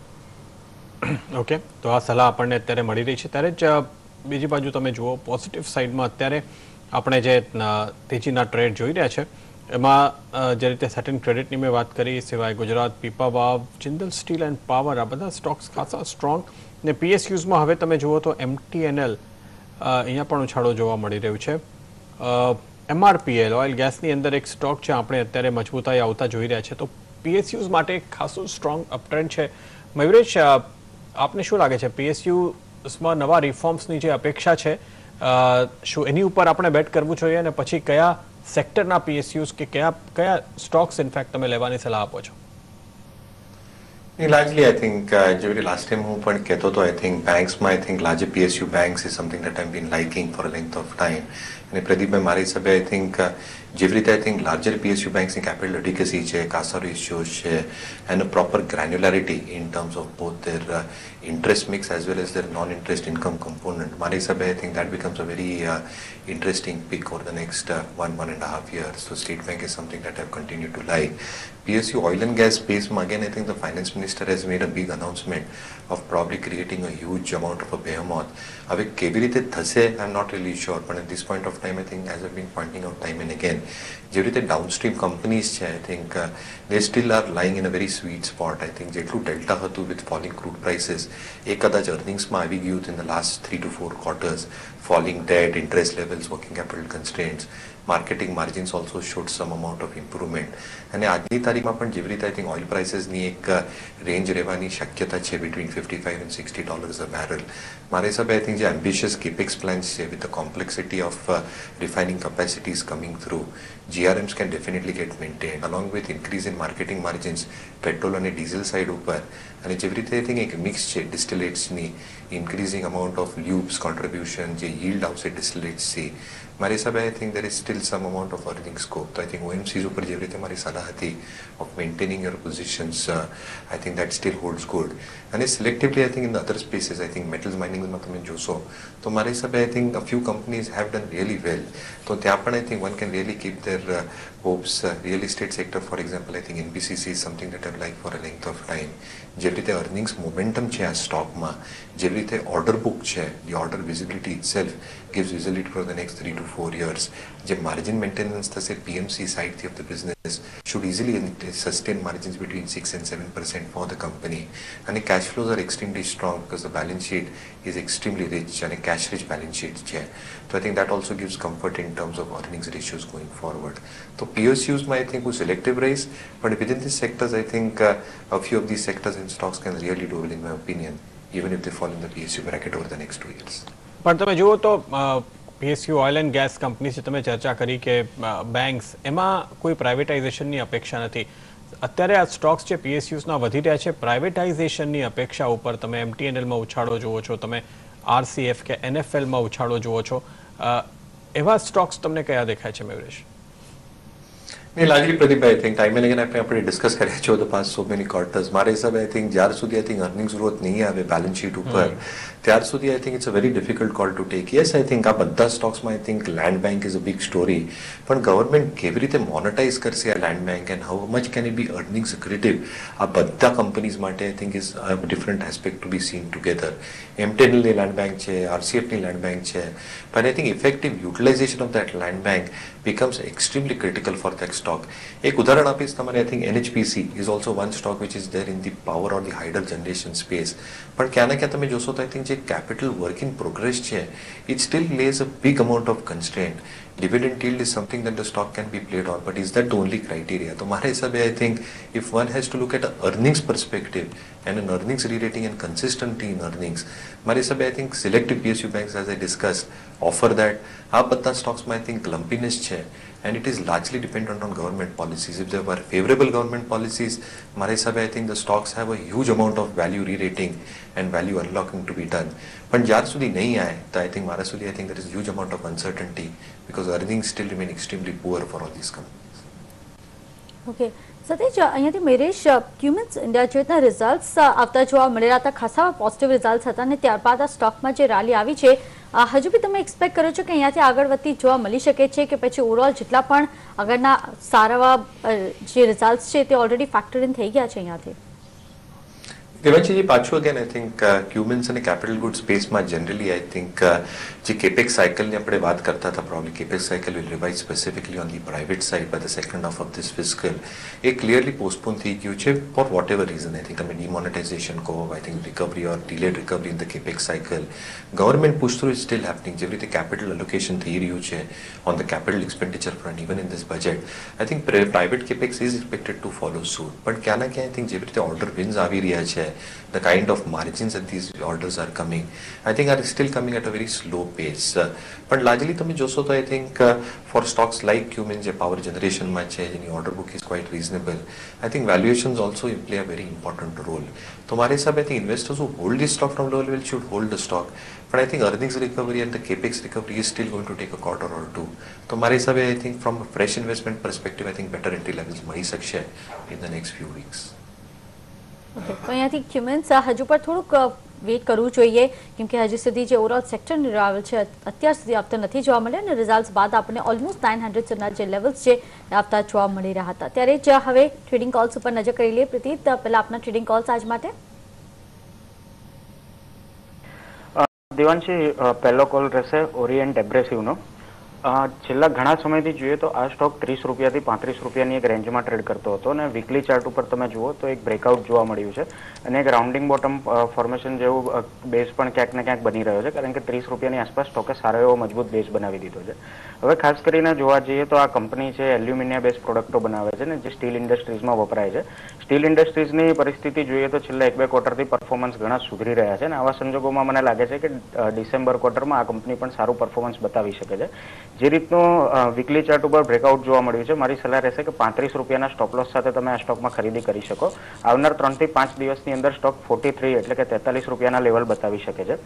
ઓકે, તો આ સલાહ આપણને અત્યારે મળી રહી છે. ત્યારે જ બીજી બાજુ તમે જુઓ પોઝિટિવ સાઈડમાં અત્યારે આપણે જે તેજીના ટ્રેડ જોઈ રહ્યા છે એમાં જે રીતે સેટિન ક્રેડિટની મેં વાત કરી, સિવાય Gujarat Pipavav, Jindal steel end power, આ બધા સ્ટોક્સ ખાસા સ્ટ્રોંગ. ને પીએસયુઝમાં હવે તમે જુઓ તો MTNL અહીંયા પણ ઉછાળો જોવા મળી રહ્યું છે. MRPL ઓઇલ ગેસની અંદર એક સ્ટોક છે, આપણે અત્યારે મજબૂતાઈ આવતા જોઈ રહ્યા છે. તો પીએસયુઝ માટે એક ખાસું સ્ટ્રોંગ અપટ્રેન્ડ છે. મયુરેશ, આપને શું લાગે છે પીએસયુઝમાં નવા રિફોર્મ્સની જે અપેક્ષા છે, શું એની ઉપર આપણે બેટ કરવું જોઈએ, અને પછી કયા સેક્ટરના પીએસયુઝ કે કયા સ્ટોક્સ ઇનફેક્ટ તમે લેવાની સલાહ આપો છો? Largely, I think, Jyoti, last time હું પણ કહેતો હતો, I think banksમાં, I think larger PSU banks is something that I've been liking for a length of time. અને પ્રદીપભાઈ, મારી હિસાબે I think જેવી રીતે I think larger PSU banks ની capital adequacy છે, CASA ratios છે, and a proper granularity in terms of both their interest mix as well as their non-interest income component. મારી હિસાબે I think that becomes a very interesting pick over the next 1.5 years. So State Bank is something that I've continued to like. PSU oil and gas space, again, I think the finance minister has made a big announcement of probably creating a huge amount of a behemoth. હવે કેવી રીતે થશે, I'm not really sure, but at this point of time, I think, as I've been pointing out time and again, જેવી રીતે downstream companies છે, I think they still are lying in a very sweet spot. I think જેટલું ડેલ્ટા હતું with falling crude prices, એ કદાચ earningsમાં આવી ગયું in the last 3 to 4 quarters. Falling debt, interest levels, working capital constraints, marketing margins also showed some amount of improvement. અને આજની તારીખમાં પણ જેવી રીતે I think oil pricesની એક રેન્જ રહેવાની શક્યતા છે between $55 and $60 a barrel. મારા હિસાબે I think જે ambitious capex plans છે with the complexity of refining capacities coming through, GRMs can definitely get maintained along with increase in marketing margins, petrol અને diesel side ઉપર. અને જેવી રીતે I think એક મિક્સ છે distillates ની, increasing amount of lubes contribution, જે yield આવશે distillates થી, મારી હિસાબે I think there is still some amount of earning scope. તો I think OMCs ઉપર જેવી રીતે મારી સલાહ હતી of maintaining your positions, I think that still holds good. અને selectively I think in the other spaces, I think metals miningમાં તમે જોશો તો મારા હિસાબે I think a few companies have done really well. તો ત્યાં પણ I think one can really keep their hopes. Real estate sector, for example, I think NBCC is something that I've liked for a length of time. જેવી રીતે earnings momentum છે આ સ્ટોકમાં, જેવી રીતે order book છે, the order visibility itself gives visibility for the next 3 to 4 years. જે margin maintenance થશે PMC side of the business should easily sustain margins between 6 and 7% for the company. And the cash flows are extremely strong because the balance sheet is extremely rich and a cash rich balance sheet છે. So I think that also gives comfort in terms of earnings ratios going forward. So PSUs I think will selective raise, but within these sectors I think a few of these sectors and stocks can really do well in my opinion, even if they fall in the PSU bracket over the next 2 years. પણ તમે જુઓ તો PSU oil and gas company તમે ચર્ચા કરી કે બેંક્સ, એમાં કોઈ પ્રાઇવેટાઇઝેશનની અપેક્ષા નથી. અત્યારે આ સ્ટોક્સ જે પીએસયુઝના વધી રહ્યા છે, પ્રાઇવેટાઇઝેશનની અપેક્ષા ઉપર તમે MTNLમાં ઉછાળો જુઓ છો, તમે RCF કે NFLમાં ઉછાળો જુઓ છો, એવા સ્ટોક્સ તમને કયા દેખાય છે મયુરેશ? Largely, Pradeep, I think time and again આપણે ડિસ્કસ કર્યા છે over the past so many quarters. મારા હિસાબે I think જ્યાર સુધી I think earnings growth નહીં આવે balance sheet ઉપર, ત્યાર સુધી I think it's a very difficult call to take. Yes, I think આ બધા સ્ટોક્સમાં I think land bank is a big story. પણ ગવર્મેન્ટ કેવી રીતે મોનેટાઇઝ કરશે આ land bank and how much can it be earnings accretive, આ બધા કંપનીઝ માટે I think is a different aspect to be seen together. MTNLની land bank છે, RCFની land bank છે, but I think effective utilization of that land bank becomes extremely critical for that stock. એક ઉદાહરણ આપીશ તમારે, I think NHPC is also one stock which is there in the power or the hydro generation space. પણ ક્યાં ના ક્યાં તમે જોશો તો I think જે capital work in progress છે, it still lays a big amount of constraint. Dividend yield is something that the stock can be played on, but is that the only criteria? તો મારા હિસાબે I think if one has to look at an earnings perspective and an earnings re-rating and consistency in earnings, મારા હિસાબે I think selective PSU banks, as I discussed, offer that. આ બધા સ્ટોક્સમાં I think lumpiness છે and it is largely dependent on government policies. If there were favorable government policies, મારા હિસાબે I think the stocks have a huge amount of value re-rating and value unlocking to be done. પણ જ્યાર સુધી નહીં આવે તો I think મારા સુધી I think there is huge amount of uncertainty because earnings still remain extremely poor for all these companies. Okay Satish, અહીંયાથી મેરેશ, ક્યુમિન્સ ઇન્ડિયા જેટના રિઝલ્ટ્સ આવતા જોવા મળી રહ્યા હતા, ખાસા પોઝિટિવ રિઝલ્ટ્સ હતા અને ત્યારબાદ આ સ્ટોકમાં જે રેલી આવી છે, હજુ બી તમે એક્સપેક્ટ કરો છો કે અહીંયાથી આગળ વધતી જોવા મળી શકે છે કે પછી ઓવરઓલ જેટલા પણ આગળના સારા જે રિઝલ્ટ્સ છે તે ઓલરેડી ફેક્ટર ઇન થઈ ગયા છે અહીંયાથી? દેવાંશીજી, પાછું again I think Cummins અને capital goods સ્પેસમાં generally I think જે capex cycle ની આપણે વાત કરતા હતા, probably capex cycle will revise specifically on the private side by the second half of this fiscal. A clearly postpone થઈ ગયું છે for whatever reason. I think તમે demonetization કહો, I think recovery or delayed recovery in the capex cycle. Government push through is still happening. જેવી રીતે capital allocation થઈ રહ્યું છે on the capital expenditure front, even in this budget, I think private capex is expected to follow suit. પણ ક્યાં ના ક્યાં I think જેવી રીતે order wins આવી રહ્યા છે, the kind of margins that these orders are coming, I think are still coming at a very slow pace. But largely તમે જોશો તો I think for stocks like Cummins જે power generation માં છે, જેની order book is quite reasonable, I think valuations also play a very important role. તો મારા હિસાબે I think investors who hold this stock from low level should hold the stock. But I think earnings recovery and the capex recovery is still going to take a quarter or two. તો મારા હિસાબે I think from a fresh investment perspective, I think better entry levels મળી શકશે in the next few weeks. Okay, તો અહીંયાથી ક્યુમિન્સ હજુ પણ થોડુંક વેઇટ કરવું જોઈએ કેમ કે હજી સુધી જે ઓવરઓલ સેક્ટરનો લેવલ છે અત્યાર સુધી આવતા નથી જોવા મળ્યા અને રિઝલ્ટ્સ બાદ આપણને ઓલમોસ્ટ 900 સુધીના જે લેવલ્સ છે આવતા જોવા મળી રહ્યા હતા. ત્યારે જ હવે ટ્રેડિંગ કોલ્સ ઉપર નજર કરી લઈએ. પ્રતીત, પહેલા આપના ટ્રેડિંગ કોલ્સ આજ માટે. દેવાંશી, પહેલો કોલ રહેશે ઓરિયન્ટ એબ્રેસિવનો. છેલ્લા ઘણા સમયથી જોઈએ તો આ સ્ટોક 30 રૂપિયાથી 35 રૂપિયાની એક રેન્જમાં ટ્રેડ કરતો હતો અને વીકલી ચાર્ટ ઉપર તમે જુઓ તો એક બ્રેકઆઉટ જોવા મળ્યું છે અને એક રાઉન્ડિંગ બોટમ ફોર્મેશન જેવું બેઝ પણ ક્યાંક ને ક્યાંક બની રહ્યો છે કારણ કે 30 રૂપિયાની આસપાસ સ્ટોકે સારો એવો મજબૂત બેઝ બનાવી દીધો છે. હવે ખાસ કરીને જોવા જઈએ તો આ કંપની છે એલ્યુમિનિયમ બેઝ પ્રોડક્ટો બનાવે છે ને જે સ્ટીલ ઇન્ડસ્ટ્રીઝમાં વપરાય છે. સ્ટીલ ઇન્ડસ્ટ્રીઝની પરિસ્થિતિ જોઈએ તો છેલ્લા 1-2 ક્વાર્ટરથી પરફોર્મન્સ ઘણા સુધરી રહ્યા છે અને આવા સંજોગોમાં મને લાગે છે કે ડિસેમ્બર ક્વાર્ટરમાં આ કંપની પણ સારું પરફોર્મન્સ બતાવી શકે છે. જે રીતનું વીકલી ચાર્ટ ઉપર બ્રેકઆઉટ જોવા મળ્યું છે, મારી સલાહ રહેશે કે 35 રૂપિયાના સ્ટોપ લોસ સાથે તમે આ સ્ટોકમાં ખરીદી કરી શકો. આવનાર 3 થી 5 દિવસની અંદર સ્ટોક 43 એટલે કે 43 રૂપિયાના લેવલ બતાવી શકે છે.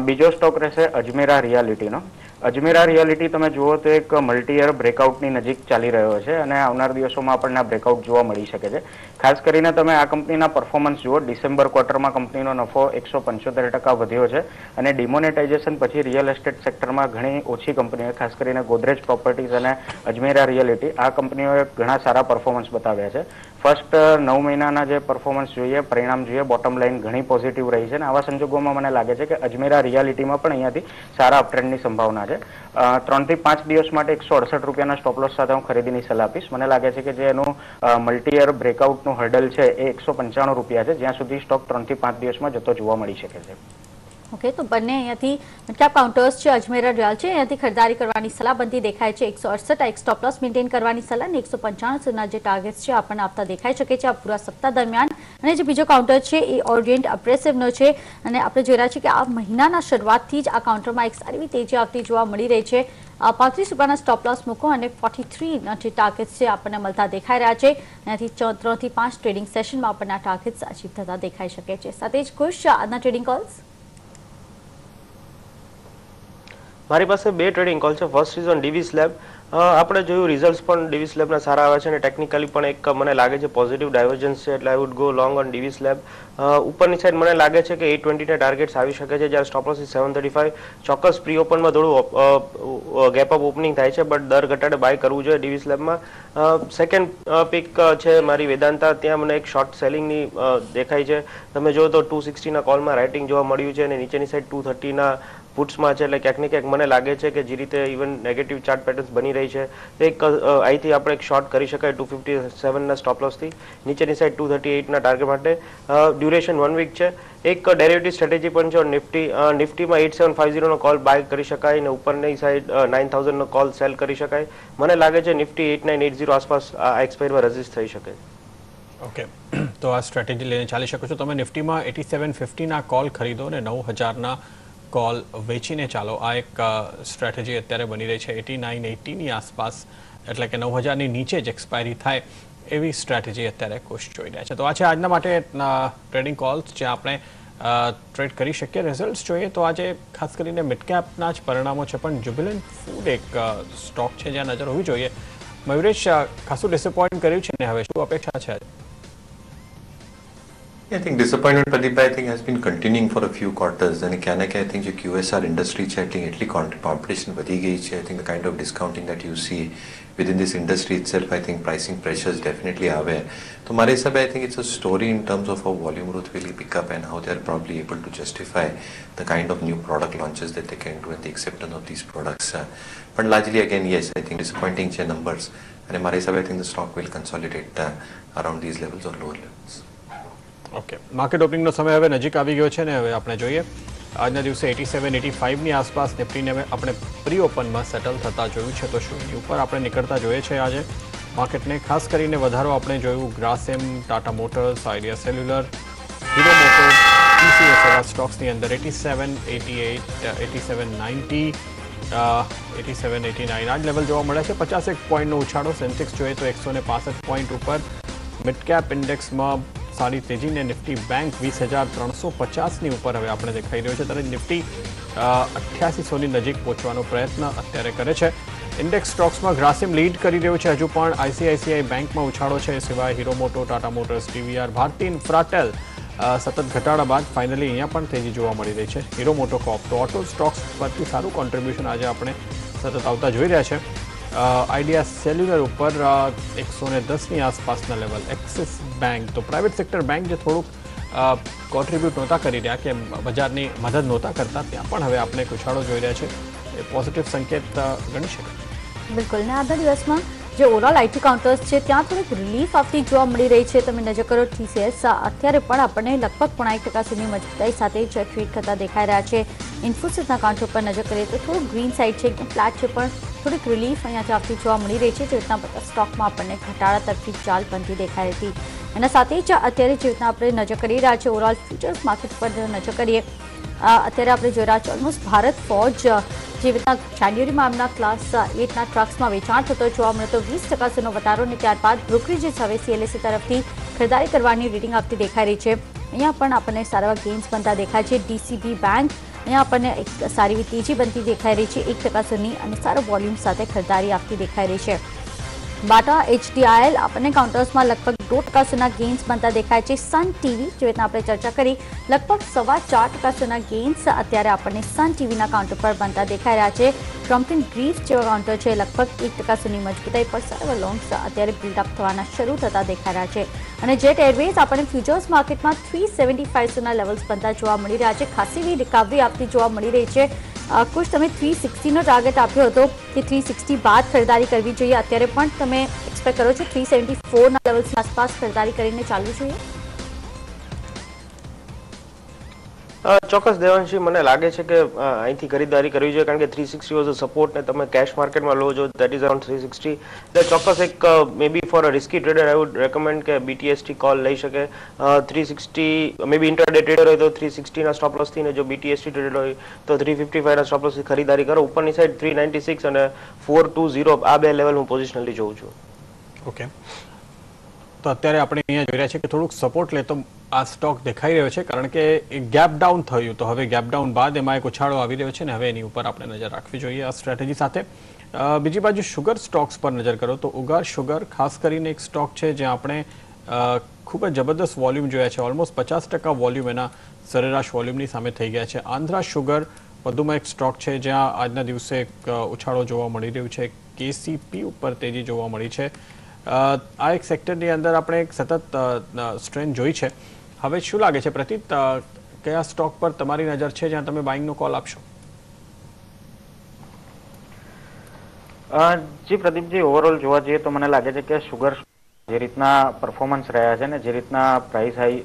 બીજો સ્ટોક રહેશે અજમેરા રિયાલિટીનો. અજમેરા રિયાલિટી તમે જુઓ તો એક મલ્ટી યર બ્રેકઆઉટની નજીક ચાલી રહ્યો છે અને આવનાર દિવસોમાં આપણને આ બ્રેકઆઉટ જોવા મળી શકે છે. ખાસ કરીને તમે આ કંપનીના પરફોર્મન્સ જુઓ. ડિસેમ્બર ક્વાર્ટરમાં કંપનીનો નફો 175% વધ્યો છે અને ડિમોનેટાઇઝેશન પછી રિયલ એસ્ટેટ સેક્ટરમાં ઘણી ઓછી કંપનીઓ, ખાસ કરીને ગોદરેજ પ્રોપર્ટીઝ અને અજમેરા રિયાલિટી, આ કંપનીઓએ ઘણા સારા પરફોર્મન્સ બતાવ્યા છે. ફર્સ્ટ 9 મહિનાના જે પરફોર્મન્સ જોઈએ, પરિણામ જોઈએ, બોટમ લાઇન ઘણી પોઝિટિવ રહી છે અને આવા સંજોગોમાં મને લાગે છે કે અજમેરા રિયાલિટીમાં પણ અહીંયાથી સારા અપટ્રેન્ડની સંભાવના છે. 3 થી 5 દિવસ માટે 168 રૂપિયાના સ્ટોપ લોસ સાથે હું ખરીદીની સલાહ આપીશ. મને લાગે છે કે જે એનું મલ્ટી યર બ્રેકઆઉટનું હર્ડલ છે એ 195 રૂપિયા છે, જ્યાં સુધી સ્ટોક 3 થી 5 દિવસમાં જતો જોવા મળી શકે છે. ઓકે, તો બંને અહીંયાથી મિડકેપ કાઉન્ટર્સ છે, અજમેરા રિયાલ છે, અહીંયાથી ખરીદારી કરવાની સલાહ બનતી દેખાય છે. 168 એક સ્ટોપ લોસ મેન્ટેન કરવાની સલાહ અને 195 સુધીના જે ટાર્ગેટ્સ છે આપણને આપતા દેખાઈ શકે છે આ પૂરા સપ્તાહ દરમિયાન. અને જે બીજો કાઉન્ટર છે એ ઓરિયન્ટ અબ્રેસિવનો છે અને આપણે જોઈ રહ્યા છીએ કે આ મહિનાના શરૂઆતથી જ આ કાઉન્ટરમાં એક સારી એવી તેજી આવતી જોવા મળી રહી છે. 35 રૂપિયાના સ્ટોપ લોસ મૂકો અને 43ના જે ટાર્ગેટ્સ છે આપણને મળતા દેખાઈ રહ્યા છે. અહીંયાથી 3 થી 5 ટ્રેડિંગ સેશનમાં આપણને આ ટાર્ગેટ્સ અચીવ થતા દેખાઈ શકે છે. સાથે જ ખુશ આજના ટ્રેડિંગ કોલ્સ. મારી પાસે 2 ટ્રેડિંગ કોલ છે. First is on Divi's lab. આપણે જોયું રિઝલ્ટ્સ પણ ડીવીસ લેબના સારા આવે છે અને ટેકનિકલી પણ એક મને લાગે છે પોઝિટિવ ડાયવર્જન્સ છે, એટલે I would go long on Divi's lab. ઉપરની સાઈડ મને લાગે છે કે 820 ટાર્ગેટ્સ આવી શકે છે, જ્યારે સ્ટોપ લોસ 735. ચોક્કસ પ્રી ઓપનમાં થોડું ગેપ અપ ઓપનિંગ થાય છે, બટ દર ઘટાડે બાય કરવું જોઈએ ડીવીસ લેબમાં. સેકન્ડ પિક છે મારી વેદાંતા. ત્યાં મને એક શોર્ટ સેલિંગની દેખાય છે. તમે જો તો 260ના કોલમાં રાઇટિંગ જોવા મળ્યું છે અને નીચેની સાઈડ 230ના પુટ્સમાં છે, એટલે ક્યાંક ને ક્યાંક મને લાગે છે કે જે રીતે ઇવન નેગેટિવ ચાર્ટ પેટર્ન્સ બની રહી છે એક અહીંથી આપણે એક શોર્ટ કરી શકાય 257ના સ્ટોપ લોસથી. નીચેની સાઈડ 238ના ટાર્ગેટ માટે. ડ્યુરેશન 1 વીક છે. એક ડેરિવેટિવ સ્ટ્રેટેજી પણ છે નિફ્ટીમાં 8750નો કોલ બાય કરી શકાય અને ઉપરની સાઈડ 9000નો કોલ સેલ કરી શકાય. મને લાગે છે નિફ્ટી 8980 આસપાસ આ એક્સપાયરમાં રેઝિસ્ટ થઈ શકે. ઓકે, તો આ સ્ટ્રેટેજી લઈને ચાલી શકો છો તમે. નિફ્ટીમાં 8750ના કોલ ખરીદો અને 9000ના કોલ વેચીને ચાલો, આ એક સ્ટ્રેટેજી અત્યારે બની રહી છે. 8980ની આસપાસ, એટલે કે 9000ની નીચે જ એક્સપાયરી થાય એવી સ્ટ્રેટેજી અત્યારે કુશ જોઈ રહ્યા છે. તો આ છે આજના માટે ટ્રેડિંગ કોલ્સ, જ્યાં આપણે ટ્રેડ કરી શકીએ. રિઝલ્ટ્સ જોઈએ તો આજે ખાસ કરીને મિડકેપના જ પરિણામો છે, પણ જ્યુબિલન્ટ ફૂડ એક સ્ટોક છે જ્યાં નજર હોવી જોઈએ. મયુરેશ, ખાસું ડિસઅપોઇન્ટ કર્યું છે ને, હવે શું અપેક્ષા છે? I think disappointment, Pradeep, I think has been continuing for a few quarters. And I think the QSR industry, I think એટલી competition વધી ગઈ છે. I think the kind of discounting that you see within this industry itself, I think pricing pressures definitely are there. So મારા હિસાબે I think it's a story in terms of how volume growth will pick up and how they are probably able to justify the kind of new product launches that they can do and the acceptance of these products. But largely again, yes, I think disappointing છે numbers. અને મારા હિસાબે I think the stock will consolidate around these levels or lower levels. Okay, market ઓપનિંગનો સમય હવે નજીક આવી ગયો છે ને, હવે આપણે જોઈએ આજના દિવસે 87-85ની આસપાસ નિફ્ટીને આપણે પ્રી ઓપનમાં સેટલ થતા જોયું છે. તો શું ઉપર આપણે નીકળતા જોઈએ છે આજે માર્કેટને? ખાસ કરીને વધારો આપણે જોયું Grasim, Tata motors, idea cellular, hero motors, TCS એવા સ્ટોક્સની અંદર 87, 88, 87, 90, 87, 89 આ જ લેવલ જોવા મળે છે. 51 પોઈન્ટનો ઉછાળો. સેન્સેક્સ જોઈએ તો 165 પોઈન્ટ ઉપર. મિડકેપ ઇન્ડેક્સમાં સારી તેજી ને નિફ્ટી બેંક 20,350ની ઉપર હવે આપણે દેખાઈ રહ્યો છે. ત્યારે નિફ્ટી 8800ની નજીક પહોંચવાનો પ્રયત્ન અત્યારે કરે છે. ઇન્ડેક્સ સ્ટોક્સમાં ગ્રાસિમ લીડ કરી રહ્યું છે હજુ પણ. ICICI બેંકમાં ઉછાળો છે. સિવાય હીરો મોટો, ટાટા મોટર્સ, TVR, ભારતી ઇન્ફ્રાટેલ સતત ઘટાડા બાદ ફાઇનલી અહીંયા પણ તેજી જોવા મળી રહી છે. હીરો મોટો કોપ તો ઓટો સ્ટોક્સ પરથી સારું કોન્ટ્રીબ્યુશન આજે આપણે સતત આવતા જોઈ રહ્યા છે. આઈડિયા સેલ્યુલર ઉપર 110ની આસપાસના લેવલ. એક્સિસ બેંક તો પ્રાઇવેટ સેક્ટર બેંક જે થોડુંક કોન્ટ્રીબ્યુટ નહોતા કરી રહ્યા, કે બજારની મદદ નહોતા કરતા, ત્યાં પણ હવે આપણે ઉછાળો જોઈ રહ્યા છે. એ પોઝિટિવ સંકેત ગણી શકાય. બિલકુલ. ને આજના દિવસમાં જે ઓવરઓલ આઈટી કાઉન્ટર્સ છે ત્યાં થોડીક રિલીફ આવતી જોવા મળી રહી છે. તમે નજર કરો TCS અત્યારે પણ આપણને લગભગ 0.5% સુધી મજબૂતાઈ સાથે જ ટ્રેડ થતા દેખાઈ રહ્યા છે. ઇન્ફોસિસના કાઉન્ટર પર નજર કરીએ તો થોડું ગ્રીન સાઇડ છે, એકદમ ફ્લેટ છે, પણ થોડીક રિલીફ અહીંયાથી આવતી જોવા મળી રહી છે. જે રીતના બધા સ્ટોકમાં આપણને ઘટાડા તરફી ચાલ બનતી દેખાઈ હતી. એના સાથે જ અત્યારે જે રીતના આપણે નજર કરી રહ્યા છે ઓવરઓલ ફ્યુચર્સ માર્કેટ પર નજર કરીએ, અત્યારે આપણે જોઈ રહ્યા છીએ ઓલમોસ્ટ ભારત ફોર્જ જે રીતના જાન્યુઆરીમાં એમના ક્લાસ 8ના ટ્રક્સમાં વેચાણ થતો જોવા મળતો 20% સુધીનો વધારો, અને ત્યારબાદ બ્રોકરેજીસ હવે CLSA તરફથી ખરીદારી કરવાની રીડિંગ આપતી દેખાઈ રહી છે. અહીંયા પણ આપણને સારા એવા ગેઇન્સ બનતા દેખાય છે. DCB બેંક અહીંયા આપણને એક સારી એવી તેજી બનતી દેખાઈ રહી છે 1% સુધીની, અને સારો વોલ્યુમ સાથે ખરીદારી આપતી દેખાઈ રહી છે. બાટા HDIL આપણને કાઉન્ટર્સમાં લગભગ 2% સુધીના ગેઇન્સ બનતા દેખાય છે. સન ટીવી જે રીતના આપણે ચર્ચા કરી, લગભગ 4.25% સુધીના ગેઇન્સ અત્યારે આપણને સન ટીવીના કાઉન્ટર પર બનતા દેખાઈ રહ્યા છે. ક્રોમ્પ્ટન ગ્રીફ જેવા કાઉન્ટર છે, લગભગ 1% સુધીની મજબૂતાઈ પર સારા લોન્ગ્સ અત્યારે બિલ્ડઅપ થવાના શરૂ થતા દેખાઈ રહ્યા છે. અને જેટ એરવેઝ આપણને ફ્યુચર્સ માર્કેટમાં 375 સુધીના લેવલ્સ બનતા જોવા મળી રહ્યા છે. ખાસી એવી રિકવરી આપતી જોવા મળી રહી છે. કુછ તમે 360નો ટાર્ગેટ આપ્યો હતો કે 360 બાદ ખરીદારી કરવી જોઈએ, અત્યારે પણ તમે એક્સપેક્ટ કરો છો 374ના લેવલ્સની આસપાસ ખરીદારી કરીને ચાલવું જોઈએ? ચોક્કસ દેવાંશી, મને લાગે છે કે અહીંથી ખરીદારી કરવી જોઈએ, કારણ કે 360 વોઝ અ સપોર્ટ ને તમે કેશ માર્કેટમાં લો છો દેટ ઇઝ અરાઉન્ડ 360. એટલે ચોક્કસ એક maybe for a risky trader I would recommend કે BTST કોલ લઈ શકે. 360 મે બી ઇન્ટરડે ટ્રેડર હોય તો 360ના સ્ટોપ લોસ થી, ને જો BTST ટ્રેડર હોય તો 355ના સ્ટોપ લોસ થી ખરીદારી કરો. ઉપરની સાઈડ 396 અને 420 આ બે લેવલ હું પોઝિશનલી જોઉં છું. ઓકે, તો અત્યારે આપણે અહીંયા જોઈ રહ્યા છીએ કે થોડુંક સપોર્ટ લેતો આ સ્ટોક દેખાઈ રહ્યો છે, કારણ કે ગેપ ડાઉન થયું, તો હવે ગેપ ડાઉન બાદ એમાં એક ઉછાળો આવી રહ્યો છે ને, હવે એની ઉપર આપણે નજર રાખવી જોઈએ આ સ્ટ્રેટેજી સાથે. બીજી બાજુ શુગર સ્ટોક્સ પર નજર કરો તો ઉગાર શુગર ખાસ કરીને એક સ્ટોક છે જ્યાં આપણે ખૂબ જ જબરદસ્ત વોલ્યુમ જોયા છે. ઓલમોસ્ટ 50% વોલ્યુમ એના સરેરાશ વોલ્યુમની સામે થઈ ગયા છે. આંધ્રા શુગર વધુમાં એક સ્ટોક છે જ્યાં આજના દિવસે એક ઉછાળો જોવા મળી રહ્યું છે. KCP ઉપર તેજી જોવા મળી છે. આ એક સેક્ટરની અંદર આપણે એક સતત સ્ટ્રેન્થ જોઈ છે. હવે શું લાગે છે પ્રતીત, કયા સ્ટોક પર તમારી નજર છે જ્યાં તમે બાઇંગનો કોલ આપશો? જી પ્રદીપજી, ઓવરઓલ જોવા જઈએ તો મને લાગે છે કે શુગર જે રીતના પરફોર્મન્સ રહ્યા છે ને, જે રીતના પ્રાઇસ હાઈ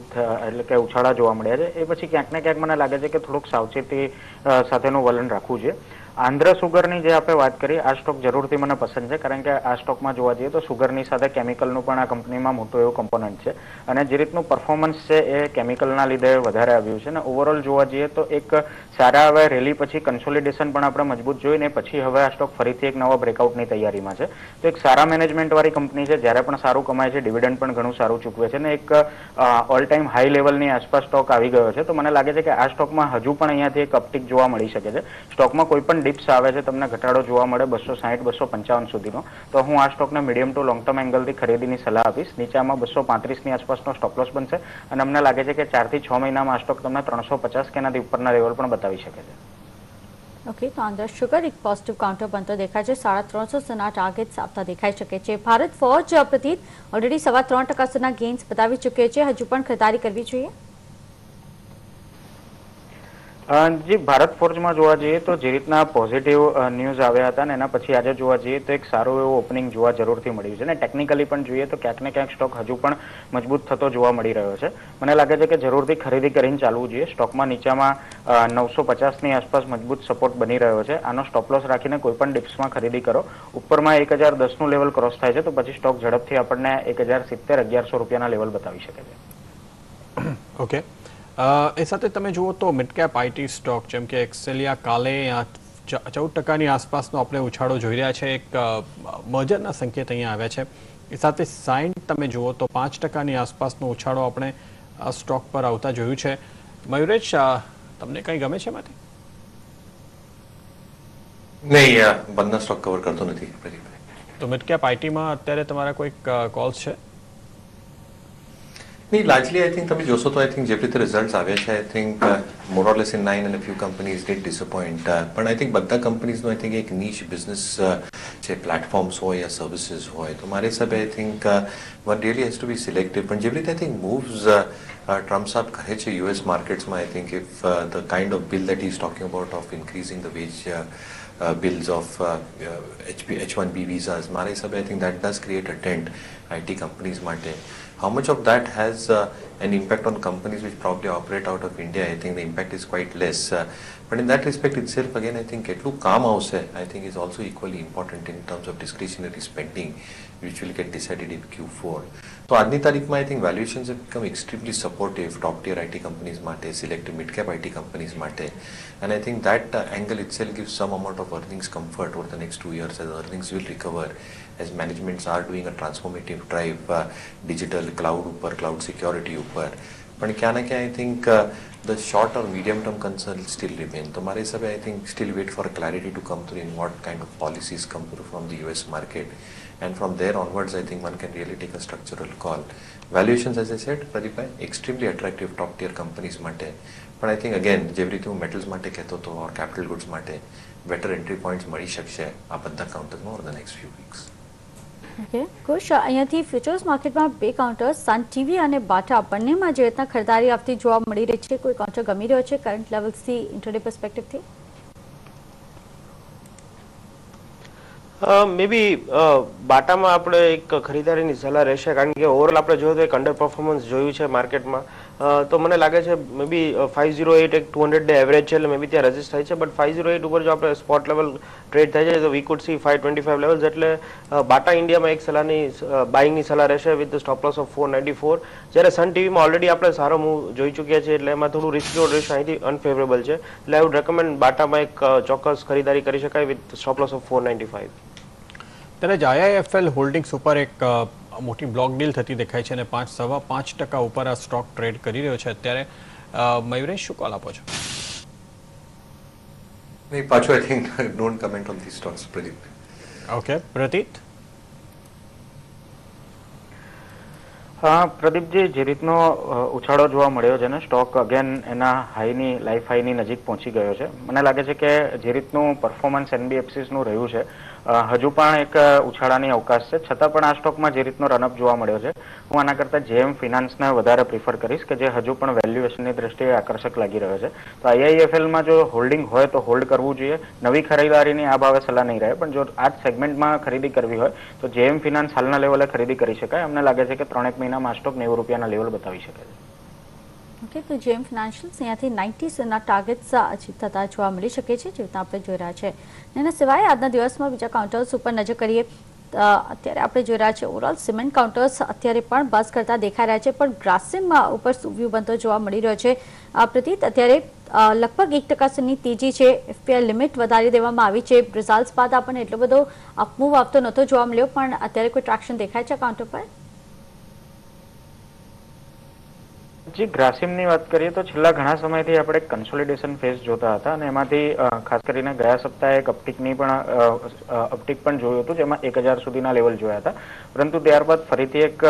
એટલે કે ઉછાળા જોવા મળ્યા છે, એ પછી ક્યાંક ને ક્યાંક મને લાગે છે કે થોડુંક સાવચેતી સાથેનું વલણ રાખવું છે. આંધ્ર સુગરની જે આપણે વાત કરી, આ સ્ટોક જરૂરથી મને પસંદ છે, કારણ કે આ સ્ટોકમાં જોવા જઈએ તો સુગરની સાથે કેમિકલનું પણ આ કંપનીમાં મોટું એવું કમ્પોનન્ટ છે, અને જે રીતનું પરફોર્મન્સ છે એ કેમિકલના લીધે વધારે આવ્યું છે. અને ઓવરઓલ જોવા જઈએ તો એક સારા હવે રેલી પછી કન્સોલિડેશન પણ આપણે મજબૂત જોઈને પછી હવે આ સ્ટોક ફરીથી એક નવા બ્રેકઆઉટની તૈયારીમાં છે. તો એક સારા મેનેજમેન્ટ વાળી કંપની છે, જ્યારે પણ સારું કમાય છે, ડિવિડન્ડ પણ ઘણું સારું ચૂકવે છે, અને એક ઓલ ટાઈમ હાઈ લેવલની આસપાસ સ્ટોક આવી ગયો છે. તો મને લાગે છે કે આ સ્ટોકમાં હજુ પણ અહીંયાથી એક અપટિક જોવા મળી શકે છે. સ્ટોકમાં કોઈ પણ ડિપ્સ આવે છે, તમને ઘટાડો જોવા મળે 260 255 સુધીનો, તો હું આ સ્ટોકને મીડિયમ ટુ લોંગ ટર્મ એંગલથી ખરીદીની સલાહ આપીશ. નીચામાં 235ની આસપાસનો સ્ટોપ લોસ બનશે, અને અમને લાગે છે કે 4 થી 6 મહિનામાં આ સ્ટોક તમને 350 કે એનાથી ઉપરના લેવલ પણ બતાવી શકે છે. ઓકે, તો આંધ્ર શુગર એક પોઝિટિવ કાઉન્ટર બનતો દેખાય છે, 350 સુધીના ટાર્ગેટ્સ આપતા દેખાઈ શકે છે. ભારત ફોર્જ પ્રતીત ઓલરેડી 3.25% સુધીના ગેઇન્સ બતાવી ચૂક્યો છે, હજુ પણ ખરીદારી કરવી જોઈએ? જી, ભારત ફોર્જમાં જોવા જઈએ તો જે રીતના પોઝિટિવ ન્યૂઝ આવ્યા હતા ને એના પછી આજે જોવા જઈએ તો એક સારું એવું ઓપનિંગ જોવા જરૂરથી મળ્યું છે, ને ટેકનિકલી પણ જોઈએ તો ક્યાંક ને ક્યાંક સ્ટોક હજુ પણ મજબૂત થતો જોવા મળી રહ્યો છે. મને લાગે છે કે જરૂરથી ખરીદી કરીને ચાલવું જોઈએ. સ્ટોકમાં નીચામાં 950ની આસપાસ મજબૂત સપોર્ટ બની રહ્યો છે. આનો સ્ટોપ લોસ રાખીને કોઈ પણ ડિપ્સમાં ખરીદી કરો. ઉપરમાં 1010નું લેવલ ક્રોસ થાય છે તો પછી સ્ટોક ઝડપથી આપણને 1070 1100 રૂપિયાના લેવલ બતાવી શકે છે. ઓકે, એ સાથે તમે જુઓ તો મિડ કેપ આઈટી સ્ટોક જેમ કે એક્સેલિયા કાલે 14% આસપાસનો આપણે ઉછાળો જોઈ રહ્યા છે. એક મર્જરના સંકેત અહીંયા આવ્યા છે. એ સાથે સાઇન તમે જુઓ તો 5%ની આસપાસનો ઉછાળો આપણે આ સ્ટોક પર આવતા જોયું છે. મયુરેશ, તમને કંઈ ગમે છે એમાંથી? નહીં, બંને સ્ટોક કવર કરતો નથી પ્રદીપભાઈ. તો મિડ કેપ આઈટીમાં અત્યારે તમારા કોઈક કોલ્સ છે? નહીં, largely I think તમે જોશો તો I think જે રીતે રિઝલ્ટ્સ આવ્યા છે I think more or less in line and a few companies did disappoint. પણ I think બધા કંપનીઝનો I think એક niche business છે, પ્લેટફોર્મ્સ હોય યા સર્વિસીસ હોય, તો મારા હિસાબે I think one really has to be selective. પણ જેવી રીતે I think moves Trump સાહેબ કરે છે US માર્કેટ્સમાં, I think if the kind of bill that he is talking about of increasing the wage bills of H1B visas, મારા હિસાબે I think that does create a dent IT companies માટે. How much of that has an impact on companies which probably operate out of India? I think the impact is quite less. But in that respect itself, again, I think કેટલું કામ આવશે I think is also equally important in terms of discretionary spending, which will get decided in Q4. So આજની તારીખમાં I think valuations have become extremely supportive top tier IT companies માટે, selective mid cap IT companies માટે, and I think that angle itself gives some amount of earnings comfort over the next 2 years as earnings will recover as managements are doing a transformative drive digital cloud ઉપર, cloud security ઉપર. પણ ક્યાં ના ક્યાં I think the short or medium term concerns still remain. તો મારા હિસાબે I think still wait for clarity to come through in what kind of policies come through from the US market, and from there onwards I think one can really take a structural call. Valuations, as I said, Pradeep, extremely attractive top tier companies માટે, પણ I think again જેવી રીતે હું મેટલ્સ માટે કહેતો હતો or capital goods માટે better entry points મળી શકશે આ બધા કાઉન્ટર્સમાં over the next few weeks. Okay, Kush, અહીંયાથી ફ્યુચર્સ માર્કેટમાં બે કાઉન્ટર્સ સન ટીવી અને બાટા બંનેમાં જે રીતના ખરીદારી આવતી જોવા મળી રહી છે, કોઈ કાઉન્ટર ગમી રહ્યો છે કરંટ લેવલ્સથી ઇન્ટરડે પર્સપેક્ટિવથી? મે બી બાટામાં આપણે એક ખરીદારીની સલાહ રહેશે, કારણ કે ઓવરઓલ આપણે જોયું તો એક અંડર પરફોર્મન્સ જોયું છે માર્કેટમાં. તો મને લાગે છે મે બી 508 એક 200 ડે એવરેજ છે, એટલે મે બી ત્યાં રજિસ્ટ થાય છે. બટ 508 ઉપર જો આપણે સ્પોટ લેવલ ટ્રેડ થાય છે તો વી કુડ સી 525 લેવલ્સ. એટલે બાટા ઇન્ડિયામાં એક સલાહની બાઇંગની સલાહ રહેશે વિથ સ્ટોપ લોસ ઓફ 494. જ્યારે સન ટીવીમાં ઓલરેડી આપણે સારો મૂવ જોઈ ચૂક્યા છે, એટલે એમાં થોડું રિસ્ક રેશિયો અહીંથી અનફેવરેબલ છે. એટલે આઈ વુડ રેકમેન્ડ બાટામાં એક ચોક્કસ ખરીદારી કરી શકાય વિથ સ્ટોપ લોસ ઓફ 495. ત્યારે જ IIFL હોલ્ડિંગ્સ ઉપર એક મોટી બ્લોક ડીલ થતી દેખાય છે અને 5.5% ઉપર આ સ્ટોક ટ્રેડ કરી રહ્યો છે અત્યારે. મયુરેશ, શું કોલ આપો છો? નહીં, પાછું I think don't comment on these stocks, Pradeep. Okay, Prateet? હા પ્રદીપજી, જે રીતનો ઉછાળો જોવા મળ્યો છે ને, સ્ટોક અગેન એના હાઈની લાઈફ હાઈની નજીક પહોંચી ગયો છે. મને લાગે છે કે જે રીતનું પરફોર્મન્સ NBFCsનું રહ્યું છે હજુ પણ એક ઉછાળાની અવકાશ છે. છતાં પણ આ સ્ટોકમાં જે રીતનો રનઅપ જોવા મળ્યો છે, હું આના કરતાં JM ફિનાન્સને વધારે પ્રિફર કરીશ, કે જે હજુ પણ વેલ્યુએશનની દ્રષ્ટિએ આકર્ષક લાગી રહ્યો છે. તો IIFLમાં જો હોલ્ડિંગ હોય તો હોલ્ડ કરવું જોઈએ. નવી ખરીદારીની આ ભાવે સલાહ નહીં રહે, પણ જો આ જ સેગમેન્ટમાં ખરીદી કરવી હોય તો JM ફિનાન્સ હાલના લેવલે ખરીદી કરી શકાય. અમને લાગે છે કે 3-1 મહિનામાં આ સ્ટોક 90 રૂપિયાના લેવલ બતાવી શકે છે. ઓકે, તો જેમ ફાઇનાન્શિયલ્સ અહીંયાથી 90 સુધીના ટાર્ગેટ્સ અચીવ થતા જોવા મળી શકે છે, જે રીતના આપણે જોઈ રહ્યા છે. એના સિવાય આજના દિવસમાં બીજા કાઉન્ટર્સ ઉપર નજર કરીએ. અત્યારે આપણે જોઈ રહ્યા છે ઓવરઓલ સિમેન્ટ કાઉન્ટર્સ અત્યારે પણ બસ કરતા દેખાઈ રહ્યા છે, પણ ગ્રાસિમ ઉપર વ્યૂ બનતો જોવા મળી રહ્યો છે. પ્રતીત, અત્યારે લગભગ 1% સુધીની તેજી છે. એફપીઆઈ લિમિટ વધારી દેવામાં આવી છે. રિઝલ્ટ્સ બાદ આપણને એટલો બધો અપમૂવ આવતો નહોતો જોવા મળ્યો, પણ અત્યારે કોઈ ટ્રેક્શન દેખાય છે કાઉન્ટર પર? જી, ગ્રાસિમની વાત કરીએ તો છેલ્લા ઘણા સમયથી આપણે કન્સોલિડેશન ફેઝ જોતા હતા અને એમાંથી ખાસ કરીને ગયા સપ્તાહે એક અપટિક પણ જોયું હતું, જેમાં 1000 સુધીના લેવલ જોયા હતા, પરંતુ ત્યારબાદ ફરીથી એક